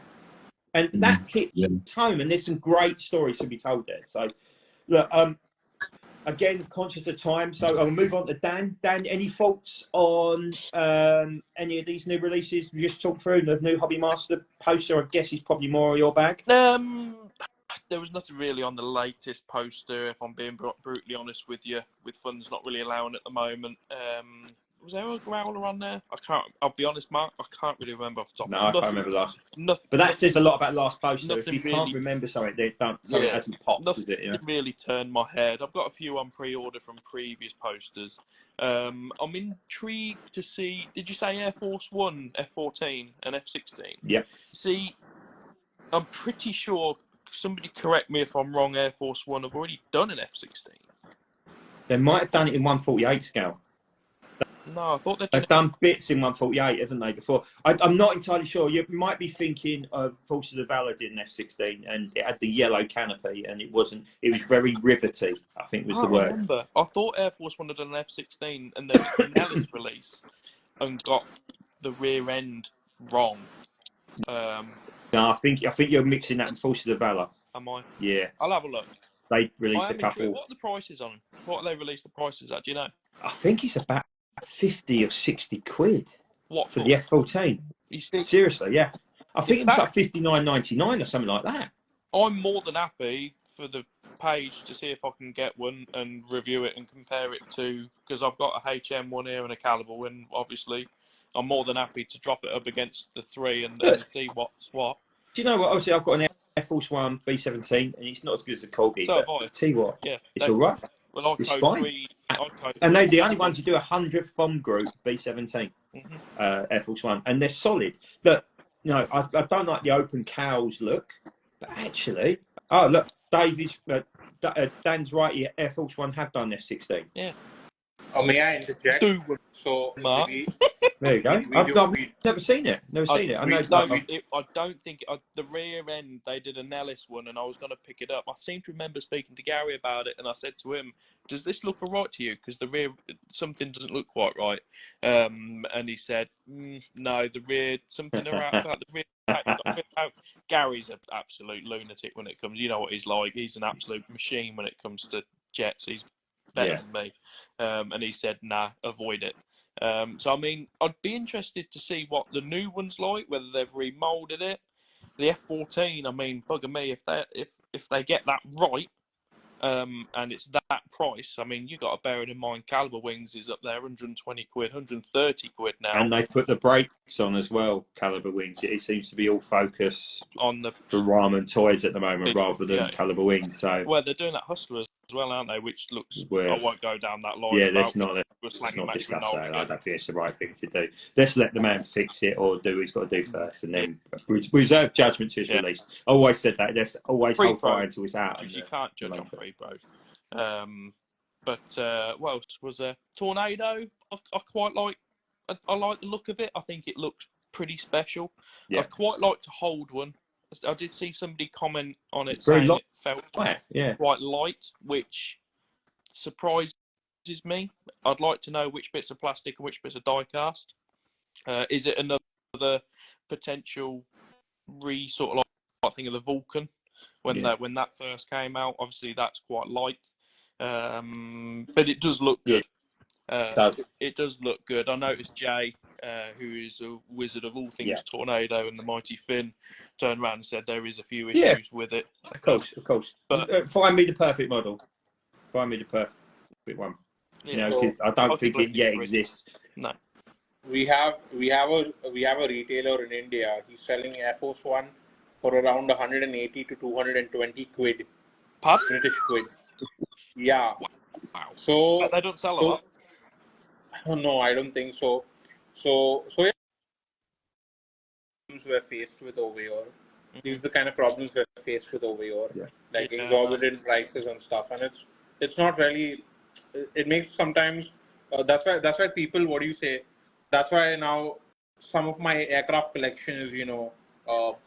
And that hits home, and there's some great stories to be told there. So, look, again, conscious of time, so I'll move on to Dan. Dan, any thoughts on any of these new releases? We just talked through the new Hobby Master poster. I guess is probably more of your bag. There was nothing really on the latest poster, if I'm being brutally honest with you, with funds not really allowing at the moment. Was there a growler on there? I'll be honest, Mark, I can't really remember off the top. No, I can't remember last. But that says a lot about last poster. If you can't remember something, something hasn't popped, is it? Nothing really turned my head. I've got a few on pre-order from previous posters. I'm intrigued to see, did you say Air Force One, F-14 and F-16? Yep. See, I'm pretty sure, somebody correct me if I'm wrong, Air Force One have already done an F-16. They might have done it in 148 scale. No, I thought they've done bits in 148, haven't they, before? I'm not entirely sure. You might be thinking of Forces of Valor did an F-16, and it had the yellow canopy, and it wasn't. It was very rivety, I think was the word. I remember. I thought Air Force One had done an F-16, and there was an Ellis release, and got the rear end wrong. No, I think you're mixing that with Forces of Valor. Am I? Yeah. I'll have a look. They released a couple. What are the prices on them? What have they released the prices at? Do you know? I think it's about 50 or 60 quid. What for the F-14? Seriously, yeah. I think it was like $59.99 or something like that. I'm more than happy for the page to see if I can get one and review it and compare it to, because I've got a HM one here and a Caliber one, obviously. I'm more than happy to drop it up against the 3 and see what's what. Do you know what? Obviously, I've got an Air Force One B-17, and it's not as good as a Colgi, but I tell you what, it's all right. Well, it's fine. And they're the only ones who do 100th bomb group B-17, Air Force One, and they're solid. Look, I don't like the open cows look, but actually, look, Dan's right here. Air Force One have done F-16. Yeah. Oh, may I interject? So, Mark. There you go. I've never seen it. I don't think the rear end. They did a Nellis one, and I was going to pick it up. I seem to remember speaking to Gary about it, and I said to him, "Does this look all right to you? Because the rear something doesn't look quite right." And he said, "No, the rear something about the rear." Gary's an absolute lunatic when it comes. You know what he's like. He's an absolute machine when it comes to jets. He's better than me. And he said, nah, avoid it. So, I mean, I'd be interested to see what the new one's like, whether they've remoulded it. The F-14, I mean, bugger me, if they get that right, and it's that price, I mean, you got to bear it in mind, Caliber Wings is up there, 120 quid, 130 quid now. And they put the brakes on as well, Caliber Wings. It seems to be all focus on the for Ramen toys at the moment rather than Caliber Wings. So, well, they're doing that Hustler as well, aren't they? Which looks, I won't go down that line. Yeah, let's not discuss that. I don't think it's the right thing to do. Let's let the man fix it or do what he's got to do first, and then reserve judgment to his release. I always said that. Let's always hold fire until it's out. You can't judge on pre-pro. But what else was there? Tornado. I quite like. I like the look of it. I think it looks pretty special. Yeah. I'd quite like to hold one. I did see somebody comment on it saying it felt quite light, which surprises me. I'd like to know which bits are plastic and which bits are die cast. Is it another potential sort of like thing of the Vulcan when that first came out? Obviously, that's quite light, but it does look good. It does look good. I noticed Jay, who is a wizard of all things Tornado and the Mighty Finn, turned around and said there is a few issues with it. Of course. But find me the perfect model. Find me the perfect one. You know, because I don't think it yet exists. No. We have a retailer in India. He's selling Air Force One for around 180 to 220 quid. Pardon? British quid. Yeah. Wow. So they don't sell a lot. No, I don't think so. So yeah, we're faced with over here. These are the kind of problems we're faced with over here, like exorbitant prices and stuff, and it's not really. It makes sometimes. That's why people. What do you say? That's why now some of my aircraft collection is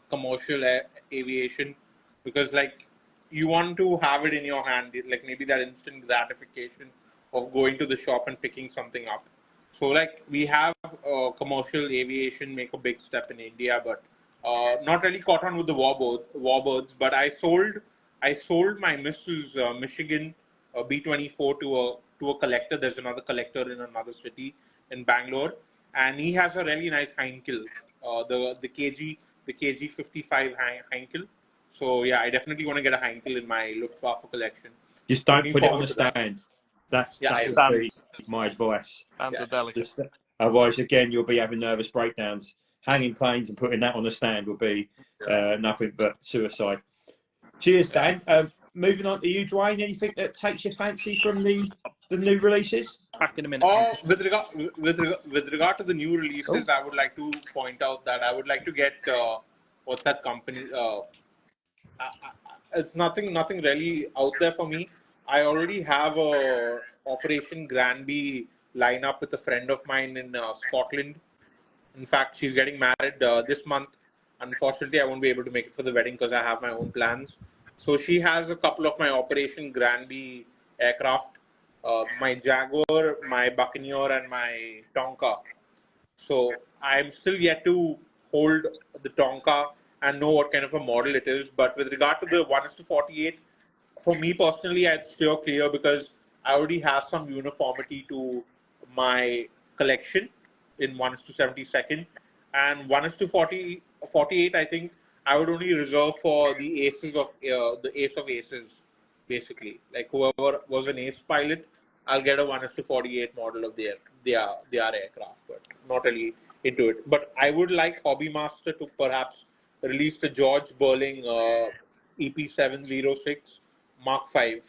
commercial aviation, because like you want to have it in your hand, like maybe that instant gratification of going to the shop and picking something up. So like we have commercial aviation make a big step in India, but not really caught on with the warbirds. But I sold my Mrs. Michigan B-24 to a collector. There's another collector in another city in Bangalore, and he has a really nice Heinkel, the KG 55 Heinkel. So yeah, I definitely want to get a Heinkel in my Luftwaffe collection. Just don't put it on the stand. That would be my advice. Stands are delicate. Otherwise, again, you'll be having nervous breakdowns. Hanging planes and putting that on the stand will be nothing but suicide. Cheers, Dan. Moving on to you, Dwayne. Anything that takes your fancy from the new releases? Back in a minute. With regard to the new releases, I would like to point out that I would like to get what's that company? It's nothing really out there for me. I already have a Operation Granby lineup with a friend of mine in Scotland. In fact, she's getting married this month. Unfortunately, I won't be able to make it for the wedding because I have my own plans. So she has a couple of my Operation Granby aircraft, my Jaguar, my Buccaneer, and my Tonka. So I'm still yet to hold the Tonka and know what kind of a model it is. But with regard to the 1:48, for me personally, I'd steer clear because I already have some uniformity to my collection in 1:72, and 1:48. I think I would only reserve for the aces of the ace of aces, basically. Like whoever was an ace pilot, I'll get a 1:48 model of their aircraft, but not really into it. But I would like Hobby Master to perhaps release the George Burling EP706 Mark 5.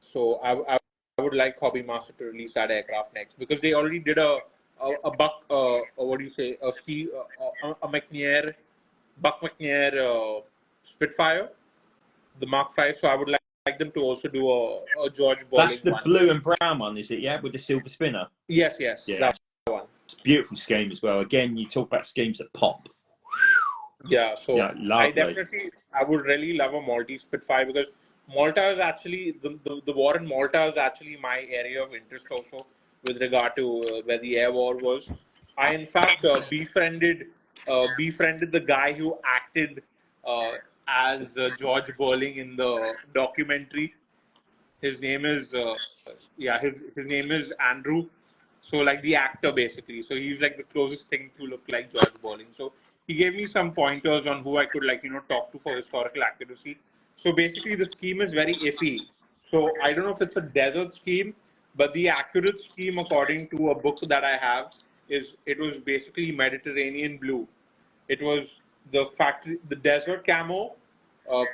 So I would like Hobby Master to release that aircraft next, because they already did a Buck McNair Spitfire, the Mark 5. So I would like them to also do a George Burling. That's the blue and brown one, is it? Yeah, with the silver spinner. Yes, that's the one. It's a beautiful scheme as well. Again, you talk about schemes that pop. Yeah, so I would really love a Maltese Spitfire, because Malta is actually the war in Malta is actually my area of interest also, with regard to where the air war was. I in fact befriended the guy who acted as George Bowling in the documentary. His name is his name is Andrew. So like the actor basically. So he's like the closest thing to look like George Bowling. So he gave me some pointers on who I could talk to for historical accuracy. So basically the scheme is very iffy. So I don't know if it's a desert scheme, but the accurate scheme according to a book that I have is it was basically Mediterranean blue. It was the desert camo, uh,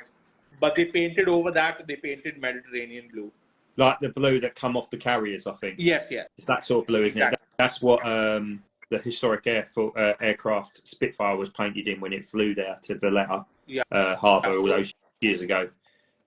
but they painted over that. They painted Mediterranean blue. Like the blue that come off the carriers, I think. Yes, yes. It's that sort of blue, isn't it? That's what the historic aircraft Spitfire was painted in when it flew there to Valletta harbour all those years ago.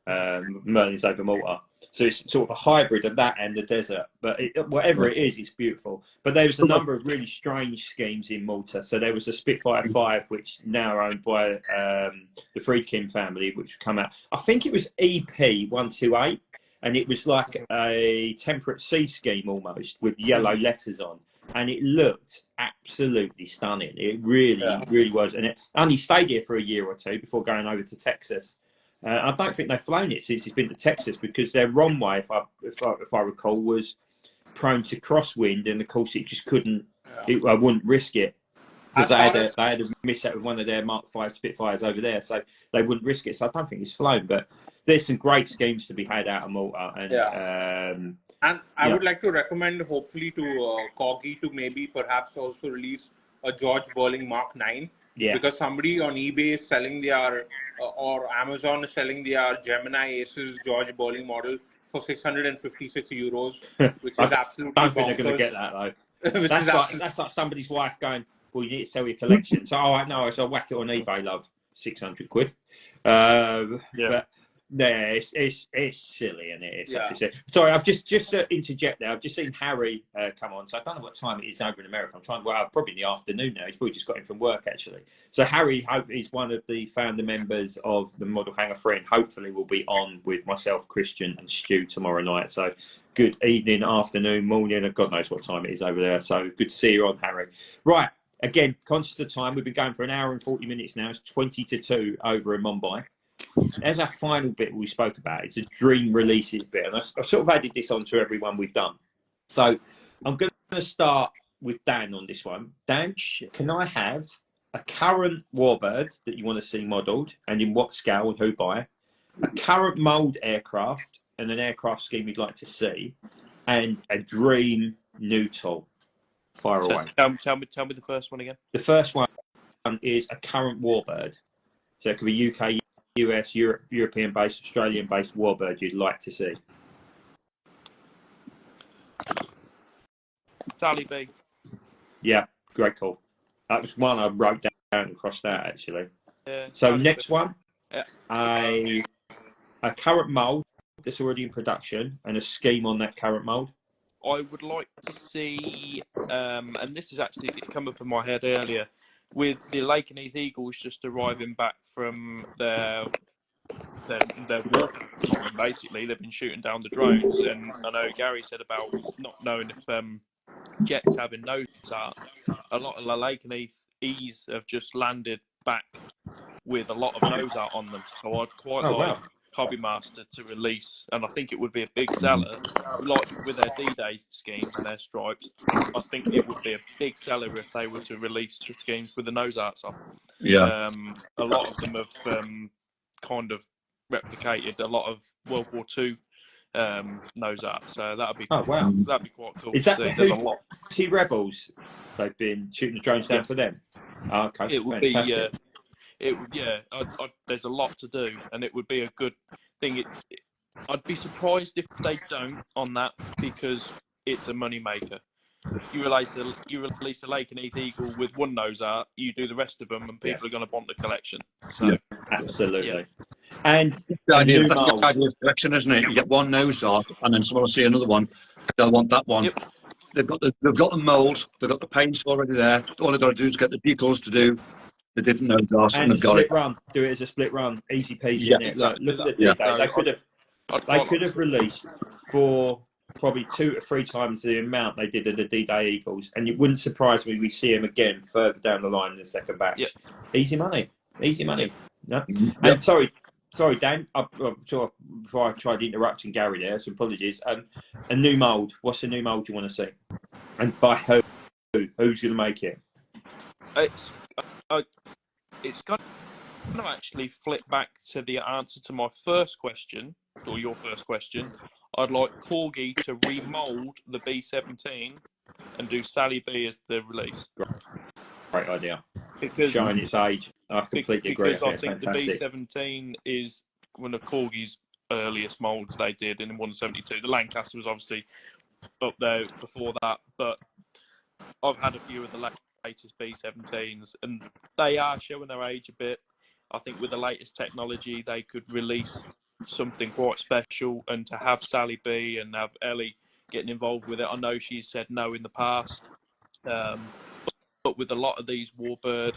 Merlin's over Malta. So it's sort of a hybrid of that and the desert. But whatever it is, it's beautiful. But there was a number of really strange schemes in Malta. So there was a Spitfire 5, which now are owned by the Friedkin family, which come out. I think it was EP 128. And it was like a temperate sea scheme almost with yellow letters on. And it looked absolutely stunning. It really was. And it only stayed here for a year or two before going over to Texas. I don't think they've flown it since it's been to Texas because their runway, if I recall, was prone to crosswind. And of course, it just couldn't, I wouldn't risk it. Because they had a mishap with one of their Mark V Spitfires over there. So they wouldn't risk it. So I don't think it's flown. But there's some great schemes to be had out of Malta. And, and I would like to recommend, hopefully, to Corgi to maybe perhaps also release a George Bowling Mark 9. Yeah. Because somebody on eBay is selling their, or Amazon is selling their Gemini Aces George Bowling model for 656 euros, which is absolutely I don't think they're going to get that, though. That's like somebody's wife going, well, you need to sell your collection. So, all right, no, so I'll whack it on eBay, love. 600 quid. But yeah, it's silly, and it's sorry. I've just interject there. I've just seen Harry come on, so I don't know what time it is over in America. I'm trying. Well, probably in the afternoon now. He's probably just got in from work actually. So Harry is one of the founder members of the Model Hangar Friend. Hopefully, will be on with myself, Christian, and Stu tomorrow night. So good evening, afternoon, morning, and God knows what time it is over there. So good to see you on, Harry. Right. Again, conscious of time, we've been going for an hour and 40 minutes now. It's 20 to 2 over in Mumbai. As our final bit we spoke about, it's a dream releases bit. And I've sort of added this on to everyone we've done. So I'm going to start with Dan on this one. Dan, can I have a current warbird that you want to see modelled and in what scale and who by, a current mould aircraft and an aircraft scheme you'd like to see, and a dream new tool? Fire away. Tell me the first one again. The first one is a current warbird. So it could be UK, US, European-based, Australian-based warbird you'd like to see. Sally B. Yeah, great call. That was one I wrote down and crossed out actually. Yeah, so Sally next B. one, Yeah. a current mould that's already in production and a scheme on that current mould. I would like to see, and this is actually come up in my head earlier, with the Lakenheath Eagles just arriving back from their walk. Basically, they've been shooting down the drones, and I know Gary said about not knowing if jets having nose art. A lot of the Lakenheath E's have just landed back with a lot of nose art on them, so I'd quite like Hobby Master to release, and I think it would be a big seller, like with their D-Day schemes and their stripes. I think it would be a big seller if they were to release the schemes with the nose arts on. Yeah. A lot of them have kind of replicated a lot of World War II nose art, so that'd be that'd be quite cool. Is that to see. There's a lot. Rebels? They've been shooting the drones down for them. Oh, okay, it would fantastic. There's a lot to do, and it would be a good thing. I'd be surprised if they don't on that, because it's a money maker. You release a Lakenheath Eagle with one nose art, you do the rest of them, and people are going to want the collection. So absolutely. And the idea, that's the idea of collection, isn't it? You get one nose art, and then someone will see another one. They'll want that one. Yep. They've got the mould, they've got the paints already there. All they've got to do is get the decals to do the different nose arts, and they've got it. Run. Do it as a split run, easy peasy. Exactly. Look at the D-Day. They could have released for probably 2 to 3 times the amount they did at the D-Day Eagles, and it wouldn't surprise me we see them again further down the line in the second batch. Yep. Easy money. No. Yep. And sorry, Dan. Before I tried interrupting Gary there, so apologies. A new mould. What's the new mould you want to see? And by who? Who's going to make it? It's going to actually flip back to the answer to my first question, or your first question. I'd like Corgi to remould the B17 and do Sally B as the release. Great idea. Because Showing its age. I completely agree. Because I It's think fantastic. the B17 is one of Corgi's earliest moulds they did in 172. The Lancaster was obviously up there before that, but I've had a few of the latest B17s, and they are showing their age a bit. I think with the latest technology, they could release something quite special, and to have Sally B and have Ellie getting involved with it, I know she's said no in the past, but with a lot of these warbird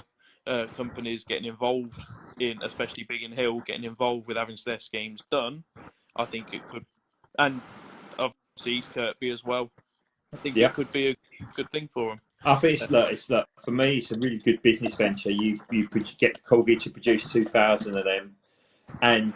companies getting involved in, especially Biggin Hill, getting involved with having their schemes done, I think it could, and obviously East Kirkby as well, I think it could be a good thing for them. I think it's for me, it's a really good business venture. You get Corgi to produce 2,000 of them, and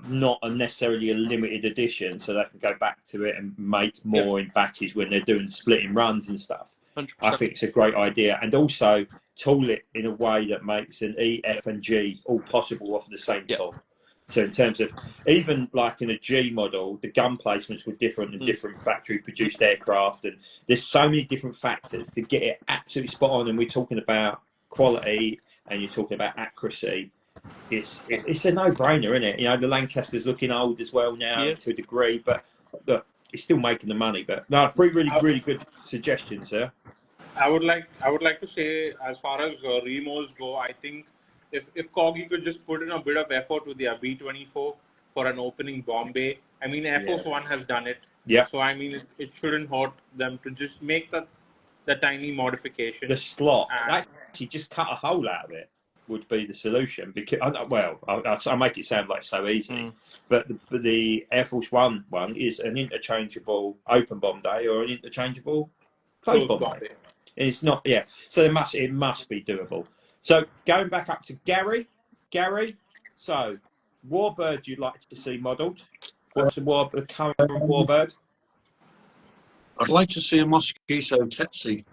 not necessarily a limited edition, so they can go back to it and make more in batches when they're doing splitting runs and stuff. 100%. I think it's a great idea, and also tool it in a way that makes an E, F, and G all possible off the same tool. So in terms of even like in a G model, the gun placements were different in different factory-produced aircraft, and there's so many different factors to get it absolutely spot on. And we're talking about quality, and you're talking about accuracy. It's a no-brainer, isn't it? You know, the Lancaster's looking old as well now to a degree, but look, it's still making the money. But no, three really good suggestions, sir. I would like to say, as far as remolds go, I think if Corgi could just put in a bit of effort with their B24 for an opening Bombay. I mean, Air Force One has done it. Yeah. So I mean, it shouldn't hurt them to just make the tiny modification. The slot, actually, just cut a hole out of it would be the solution. Because I make it sound like so easy, but the Air Force One is an interchangeable open bomb day or an interchangeable closed bomb day. It's not, so it must be doable. So going back up to Gary. So warbird you'd like to see modelled? What's the current warbird? I'd like to see a Mosquito Tetsi.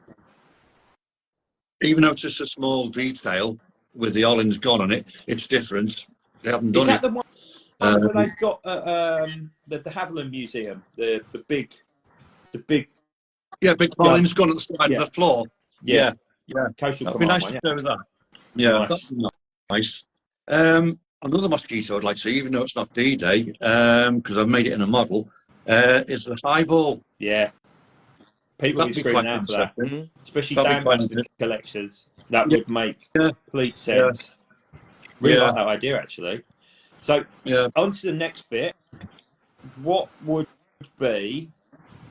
Even though it's just a small detail with the Ollins gone on it, it's different. They haven't done it. Is that the one where they've got the de Havilland Museum, the big big Ollins gone at the side of the floor. Yeah. Coastal That'd be Command nice one, to do that. Yeah, nice. That'd be nice. Another Mosquito I'd like to see, even though it's not D-Day, because I've made it in a model, is the highball. Yeah. People would be screaming out for that. Especially down collectors. That would make complete sense. Really like that idea, actually. So, on to the next bit. What would be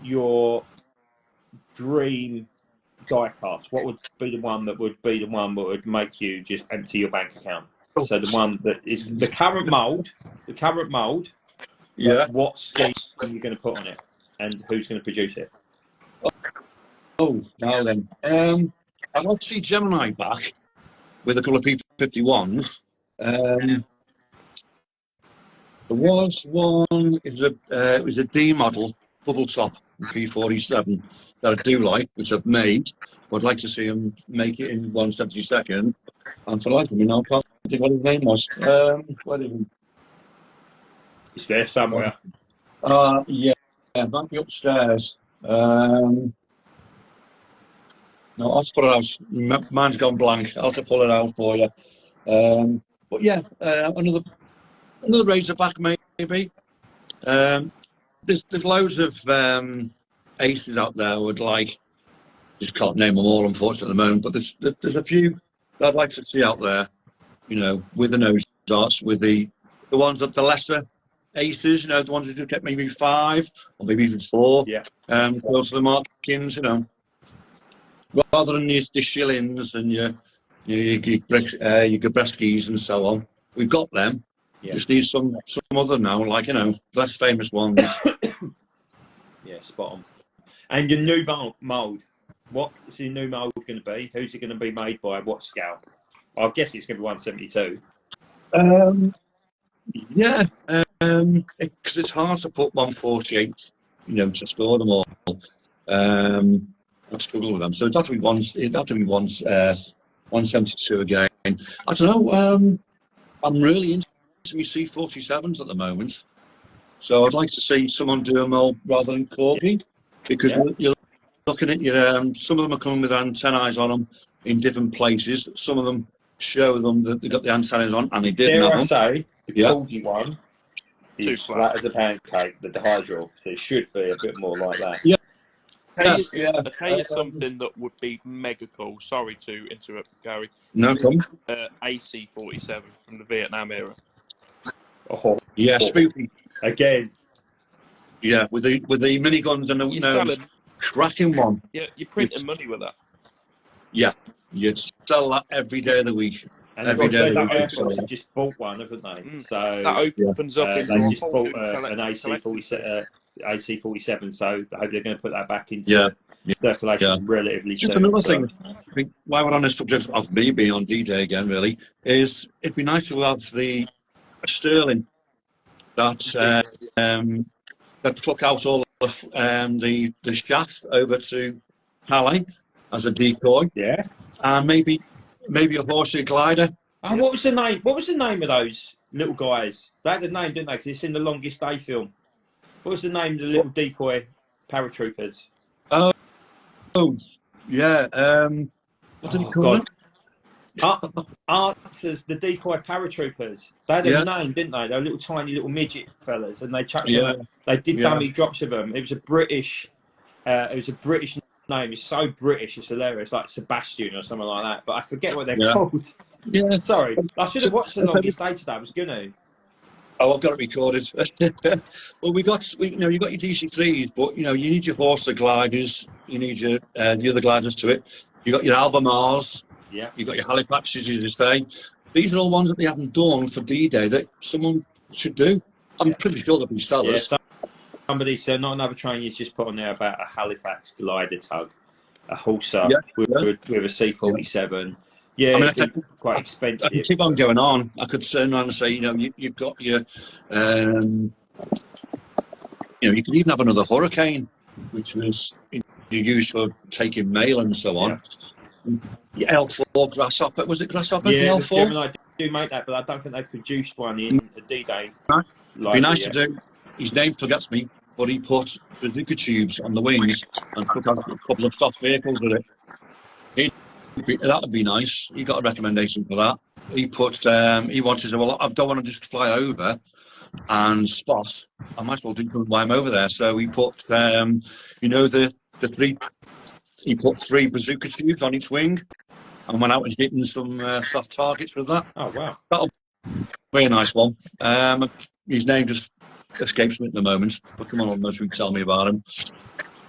your dream die cast? What would be the one that would make you just empty your bank account? So the one that is the current mould. What scheme are you going to put on it, and who's going to produce it? Oh, now then. I'd like to see Gemini back with a couple of P-51s. There was one, it was a D model, bubble top P-47 that I do like, which I've made. I'd like to see him make it in 1/72. And for life of me now, I can't think what his name was. Where is he? It's there somewhere. It might be upstairs. No, I'll have to put it out. Mine's gone blank. I'll have to pull it out for you. But yeah, another Razorback maybe. There's loads of aces out there. I would like. Just can't name them all, unfortunately, at the moment. But there's a few that I'd like to see out there. You know, with the nose darts, with the ones that the lesser aces. You know, the ones that do get maybe 5 or maybe even 4. Yeah. Close to the markings. You know. Rather than the shillings and your Gabreskis and so on, we've got them. Yeah. Just need some other now, like, you know, less famous ones. Yeah, spot on. And your new mould, what is your new mould going to be? Who's it going to be made by? What scale? I guess it's going to be 1/72. Um, yeah, because it's hard to put 148, to score them all. I struggle with them, so it'd have to be once. It'd have to be once 172 again. I don't know. I'm really into my C47s at the moment, so I'd like to see someone do them all rather than corgi, because you're looking at your. Some of them are coming with antennae on them in different places. Some of them show them that they've got the antennaes on, and they didn't Dare have I them. say, the corgi one Too is flat. flat as a pancake, the dihydral, so it should be a bit more like that. Yeah. I'll tell you something that would be mega cool. Sorry to interrupt, Gary. No problem. AC-47 from the Vietnam era. Oh, Yeah, spooky. again. Yeah, with the miniguns and the nose, cracking one. Yeah, you're printing money with that. Yeah, you'd sell that every day of the week. And Every day of the Air week. Force have just bought one, haven't they? So that opens up into they a just whole bought new an AC-47, so I hope they're going to put that back into circulation relatively Just soon. another thing, I think, while we're on this subject of me being on D-Day again, really, is it'd be nice to have a Sterling that took out all of the shaft over to Calais as a decoy. Yeah. And maybe a horsey glider. Oh, what was the name? What was the name of those little guys? They had a name, didn't they? Because it's in the Longest Day film. What was the name of the little decoy paratroopers? Oh, yeah. What did he call them? Answers, the decoy paratroopers. They had a name, didn't they? They were little tiny little midget fellas, and they chucked them. They did dummy drops of them. It was a British. Name. It's so British, it's hilarious, like Sebastian or something like that. But I forget what they're called. Yeah. Sorry, I should have watched The Longest Day today. I was gonna. Oh, I've got it recorded. Well, you got your DC3s, but you need your Horser gliders. You need your the other gliders to it. You got your Albemarles. Yeah. You got your Halifaxes, as you say. These are all ones that they haven't done for D-Day that someone should do. I'm pretty sure they'll be sellers. Yeah, somebody said, not another train is just put on there about a Halifax glider tug, a Horser with a C-47. Yeah, I mean, quite expensive. I can keep on going on. I could turn around and say, you've got your, you could even have another Hurricane, which was you used for taking mail and so on. Yeah. L4 Grasshopper, was it Grasshopper? Yeah, the L4? Gemini do make that, but I don't think they produced one in the D-Day. It'd be nice to do. His name forgets me, but he put bazooka tubes on the wings and put out a couple of soft vehicles with it. That would be nice. He got a recommendation for that. He put. He wanted to. Well, I don't want to just fly over and spot. I might as well do something while I'm over there. So he put. The three. He put 3 bazooka tubes on each wing, and went out and hitting some soft targets with that. Oh wow! That'll be a nice one. His name just escapes me at the moment, but someone on those who tell me about him.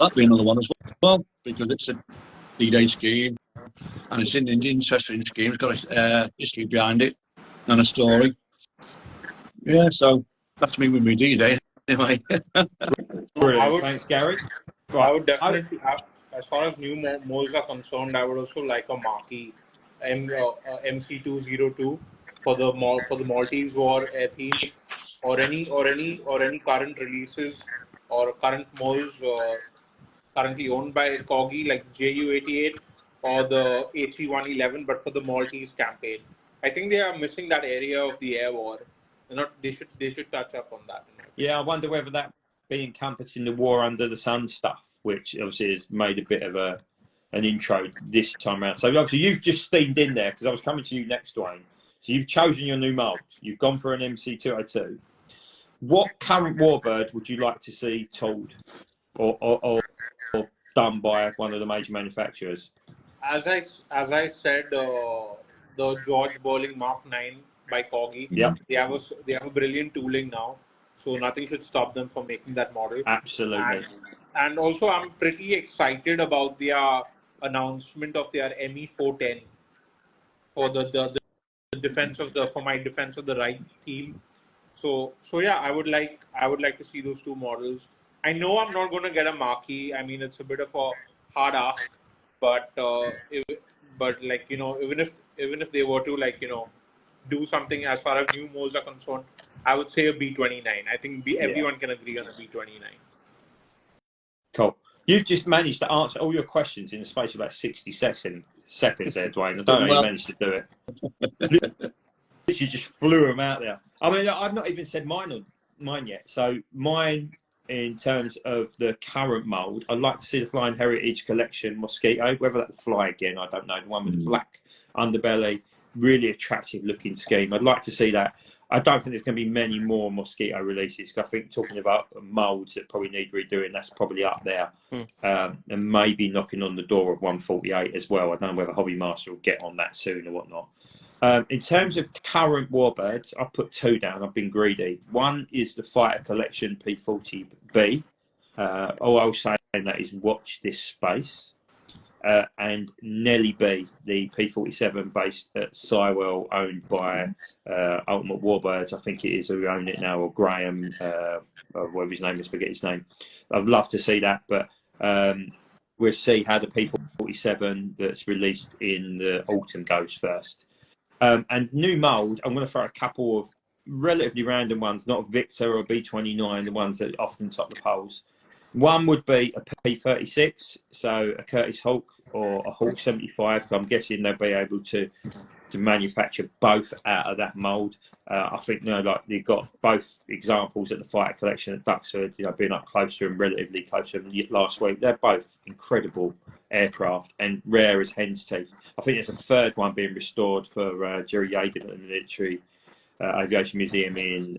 That'd be another one as well, because it's a D-Day scheme. And it's an interesting scheme. It's got a history behind it and a story. Yeah, so that's me with my D-Day anyway. Brilliant. Thanks, Gary. I would definitely, as far as new molds are concerned, I would also like a marquee MC202 for the Maltese War theme, or any current releases or current molds currently owned by Corgi, like JU88 or the HE111, but for the Maltese campaign. I think they are missing that area of the air war. They should touch up on that. Yeah, I wonder whether that be encompassing the War Under the Sun stuff, which obviously has made a bit of an intro this time around. So obviously you've just steamed in there because I was coming to you next, Dwayne. So you've chosen your new mould. You've gone for an MC202. What current warbird would you like to see tooled or done by one of the major manufacturers? As I said, the George Bowling Mark 9 by Corgi. Yeah. They have a brilliant tooling now, so nothing should stop them from making that model. Absolutely. And also, I'm pretty excited about their announcement of their ME410 for the defense of my defense of the right theme. So yeah, I would like to see those 2 models. I know I'm not going to get a marquee. I mean, it's a bit of a hard ask, but even if they were to do something as far as new molds are concerned, I would say a B29. I think everyone can agree on a B29. Cool. You've just managed to answer all your questions in the space of about 60 seconds there, Dwayne. I don't know how you managed to do it. Literally just flew them out there. I mean, I've not even said mine yet. So mine, in terms of the current mould, I'd like to see the Flying Heritage Collection Mosquito. Whether that will fly again, I don't know. The one with the black underbelly, really attractive looking scheme. I'd like to see that. I don't think there's going to be many more Mosquito releases. I think talking about moulds that probably need redoing, that's probably up there. And maybe knocking on the door of 148 as well. I don't know whether Hobby Master will get on that soon or whatnot. In terms of current warbirds, I've put two down. I've been greedy. One is the Fighter Collection P40B. All I'll say in that is watch this space. And Nelly B, the P47 based at Sywell, owned by Ultimate Warbirds, I think it is, who own it now, or Graham, or whatever his name is, forget his name. I'd love to see that, but we'll see how the P47 that's released in the autumn goes first. And new mould, I'm going to throw a couple of relatively random ones, not Victor or B29, the ones that often top the polls. One would be a P36, so a Curtis Hawk or a Hawk 75. I'm guessing they'll be able to manufacture both out of that mould. I think, like you've got both examples at the Fighter Collection at Duxford, being up close to them, relatively close to them last week. They're both incredible aircraft and rare as hen's teeth. I think there's a third one being restored for Jerry Yeager at the Military Aviation Museum in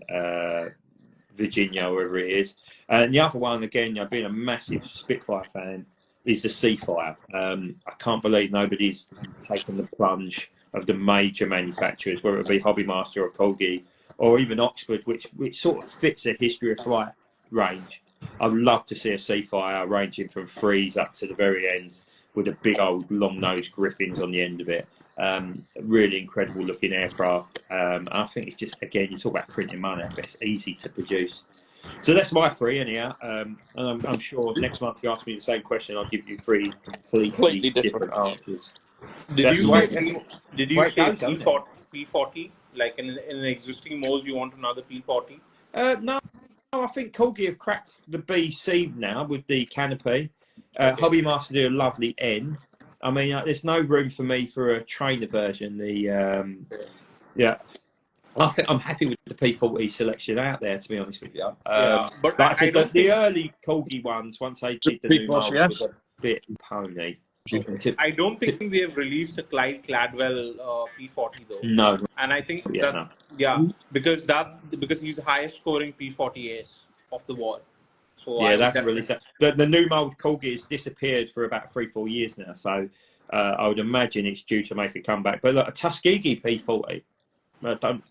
Virginia, wherever it is. And the other one, again, being a massive Spitfire fan, is the Seafire. I can't believe nobody's taken the plunge of the major manufacturers, whether it be Hobby Master or Colgi, or even Oxford, which sort of fits the history of flight range. I'd love to see a Seafire ranging from Freeze up to the very end with a big old long-nosed Griffins on the end of it. Really incredible looking aircraft. I think it's just, again, you talk about printing money, it's easy to produce. So that's my three anyhow. And I'm sure next month if you ask me the same question, I'll give you three completely different answers. Did you say P40? Like in an existing mold, you want another P40? No, I think Colgi have cracked the BC now with the canopy. Hobby Master do a lovely N. I mean, there's no room for me for a trainer version. I think I'm happy with the P40 selection out there, to be honest with you. But the early Colgi ones, once they did the new mold, was a bit pony. I don't think they've released a Clyde Cladwell P40 though. No, and I think because he's the highest scoring P40 ace of the war. So yeah, that's really sad. The new mold Colgi has disappeared for about 3-4 years now, so I would imagine it's due to make a comeback. But look, a Tuskegee P40, I don't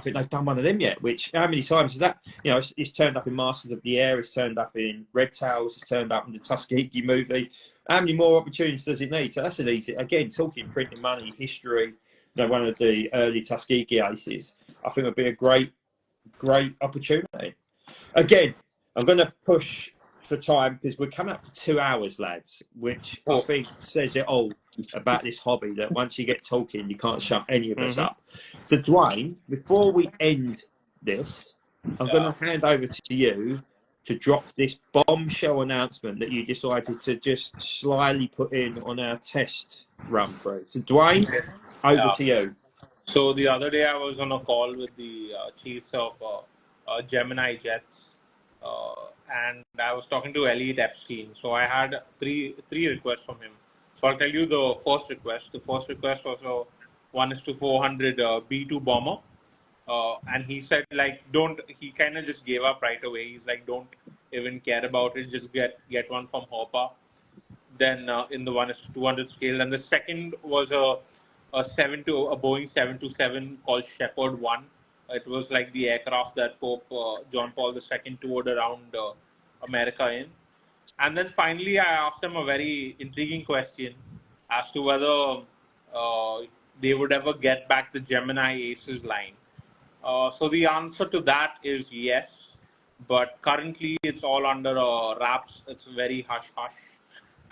think they've done one of them yet. Which, how many times is that? It's turned up in Masters of the Air, it's turned up in Red Tails, it's turned up in the Tuskegee movie. How many more opportunities does it need? So that's an easy, again, talking printing money, history, one of the early Tuskegee aces, I think would be a great opportunity. Again, I'm going to push for time because we're coming up to 2 hours, lads, which I think says it all about this hobby, that once you get talking, you can't shut any of us up. So, Dwayne, before we end this, I'm going to hand over to you to drop this bombshell announcement that you decided to just slyly put in on our test run through. So, Dwayne, over to you. So, the other day I was on a call with the chiefs of Gemini Jets. And I was talking to Elliot Epstein. So I had three requests from him. So I'll tell you the first request. The first request was a 1:400 B2 bomber. And he said, he kind of just gave up right away. He's like, don't even care about it. Just get one from Hopper. Then in the 1:200 scale. And the second was a Boeing 727 called Shepherd 1. It was like the aircraft that Pope John Paul II toured around America in. And then finally, I asked him a very intriguing question as to whether they would ever get back the Gemini Aces line. So the answer to that is yes. But currently, it's all under wraps. It's very hush-hush.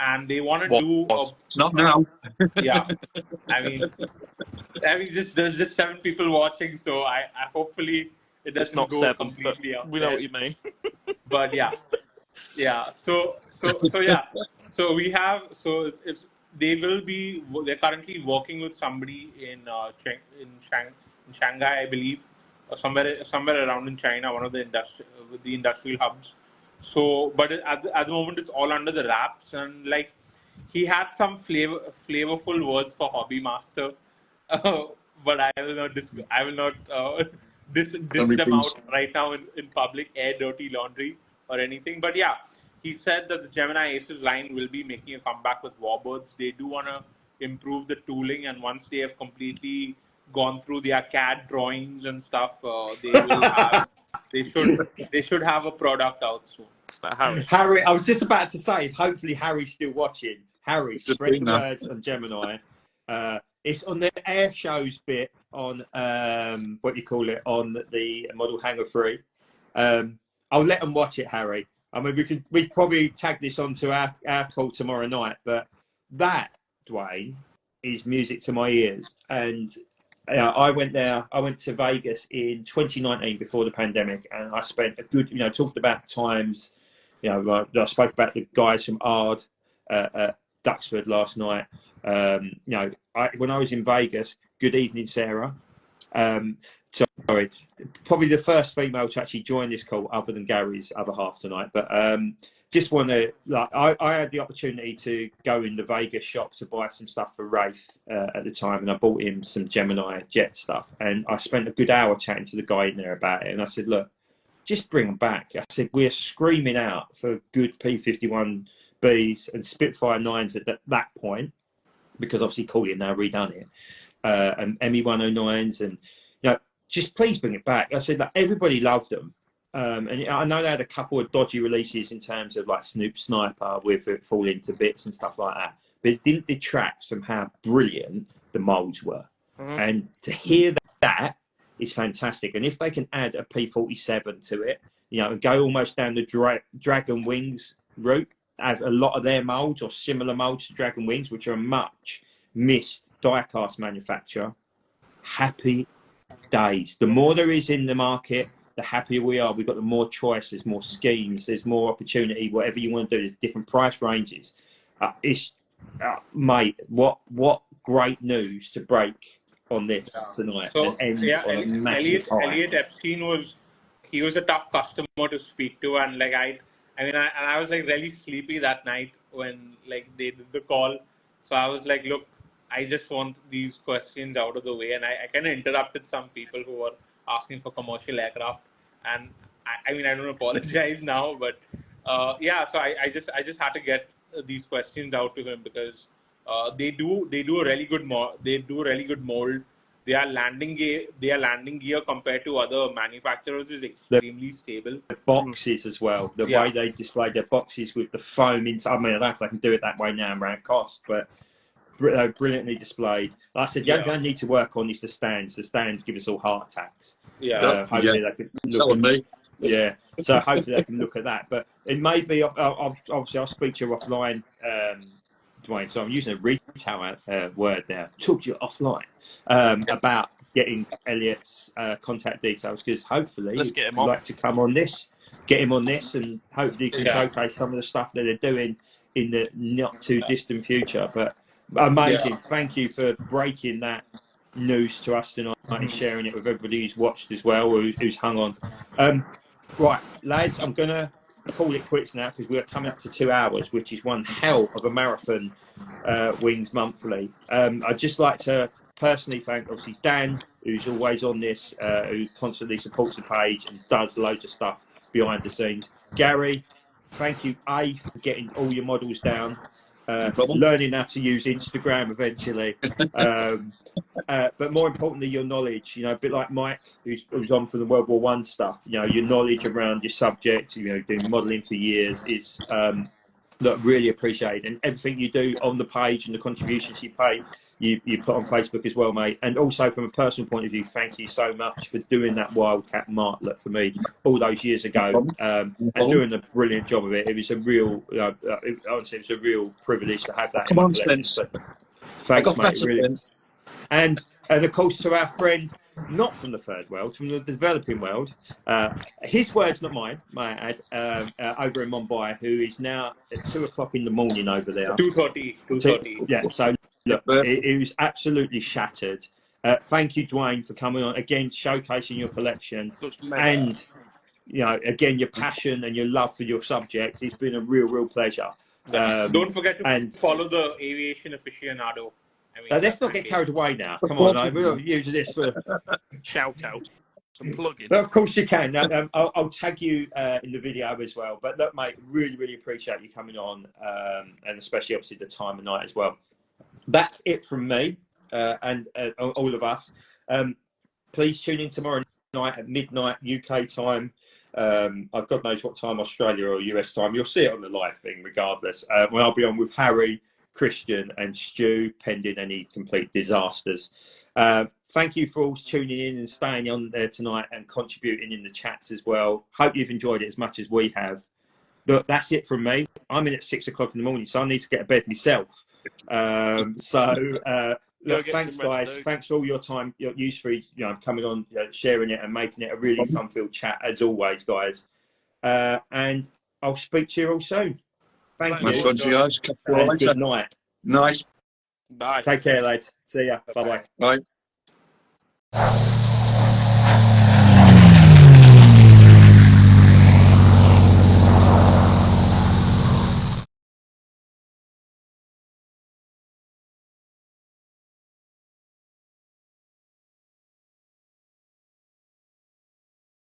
and they want to What? do It's not now. yeah. I mean, just there's just 7 people watching, so I hopefully it It's doesn't not go 7, but completely out we know there. what you mean. But yeah. So yeah. So we have it's they're currently working with somebody in in Shanghai, I believe, or somewhere around in China, one of the industrial hubs. So, but at the moment, it's all under the wraps, and like he had some flavorful words for Hobby Master, uh, but I will not diss Only them please. out right now in public, air dirty laundry or anything. But yeah, he said that the Gemini Aces line will be making a comeback with warbirds. They do want to improve the tooling, and once they have completely gone through their CAD drawings and stuff, they should have a product out soon. But Harry. Harry, I was just about to say, hopefully Harry's still watching. Harry, Just spread been the there. words on Gemini. It's on the air shows bit on what you call it on the Model Hangar 3. I'll let them watch it, Harry. I mean, we probably tag this onto our call tomorrow night, but that, Dwayne, is music to my ears. And I went to Vegas in 2019 before the pandemic, and I spent a good, talked about times. I spoke about the guys from ARD at Duxford last night. When I was in Vegas, good evening, Sarah. Sorry, probably the first female to actually join this call, other than Gary's other half tonight. But just want to, I had the opportunity to go in the Vegas shop to buy some stuff for Rafe at the time, and I bought him some Gemini Jet stuff. And I spent a good hour chatting to the guy in there about it. And I said, look, just bring them back. I said, we're screaming out for good P51Bs and Spitfire 9s at that point, because obviously Corey now redone it, and ME 109s, and just please bring it back. I said, like, everybody loved them, and I know they had a couple of dodgy releases in terms of like Snoop Sniper with it falling to bits and stuff like that, but it didn't detract from how brilliant the molds were. Mm-hmm. And to hear that is fantastic. And if they can add a P47 to it, and go almost down the Dragon Wings route, have a lot of their molds or similar molds to Dragon Wings, which are a much missed die-cast manufacturer, happy days. The more there is in the market, the happier we are. We've got the more choice, there's more schemes, there's more opportunity, whatever you want to do, there's different price ranges. Mate, what great news to break on this tonight. So and yeah, on a massive Elliot Epstein was a tough customer to speak to, and like I was like really sleepy that night when like they did the call. So I was like, look, I just want these questions out of the way, and I kind of interrupted some people who were asking for commercial aircraft, and I don't apologize now, but so I just had to get these questions out to him, because they do a really good mold. Their landing gear compared to other manufacturers is extremely stable. The boxes as well, the way they display their boxes with the foam inside. I mean, I don't know if they can do it that way now around cost, but brilliantly displayed. Like I said, the only thing I need to work on is the stands. The stands give us all heart attacks. Hopefully they can look at me. Yeah, so hopefully they can look at that. But it may be, obviously I'll speak to you offline, Dwayne. So I'm using a retail word there. Talk to you offline about getting Elliot's contact details, because hopefully he'd like to come on this, get him on this, and hopefully he can showcase some of the stuff that they're doing in the not too distant future. But amazing. Thank you for breaking that news to us tonight and sharing it with everybody who's watched as well, or who's hung on. Right, lads, I'm going to call it quits now, because we're coming up to 2 hours, which is one hell of a marathon, Wings Monthly. I'd just like to personally thank, obviously, Dan, who's always on this, who constantly supports the page and does loads of stuff behind the scenes. Gary, thank you, for getting all your models down. Learning how to use Instagram eventually, but more importantly, your knowledge. A bit like Mike, who's on for the World War I stuff. Your knowledge around your subject. Doing modelling for years is really appreciated, and everything you do on the page and the contributions you pay you put on Facebook as well, mate. And also from a personal point of view, thank you so much for doing that Wildcat Martlet for me all those years ago, and doing a brilliant job of it. It was a real, honestly, it was a real privilege to have that in Come my on, collection. Spence. So, I thanks, got mate. better, Really. Spence. And of course, to our friend, not from the third world, from the developing world, his words, not mine, may I add, over in Mumbai, who is now at 2 o'clock in the morning over there. 2:30. 2:30. Yeah, so look, it was absolutely shattered. Thank you, Dwayne, for coming on again, showcasing your collection, and again, your passion and your love for your subject. It's been a real pleasure. Don't forget to and follow the aviation aficionado. I mean, let's not get carried away now. Come on, we're not using this for Shout out. Some plug-in. No, of course you can. I'll tag you in the video as well. But look, mate, really appreciate you coming on, and especially obviously the time of night as well. That's it from me and all of us. Please tune in tomorrow night at midnight UK time. God knows what time Australia or US time. You'll see it on the live thing regardless. When I'll be on with Harry, Christian and Stu, pending any complete disasters. Thank you for all tuning in and staying on there tonight and contributing in the chats as well. Hope you've enjoyed it as much as we have. Look, that's it from me. I'm in at 6 o'clock in the morning, so I need to get to bed myself. Look, thanks, guys. Thanks for all your time, your use for coming on, sharing it and making it a really fun-filled chat as always, guys. And I'll speak to you all soon. Thank you. Nice you guys. And good night. Nice. Bye. Take care, lads. See ya. Bye-bye. Bye.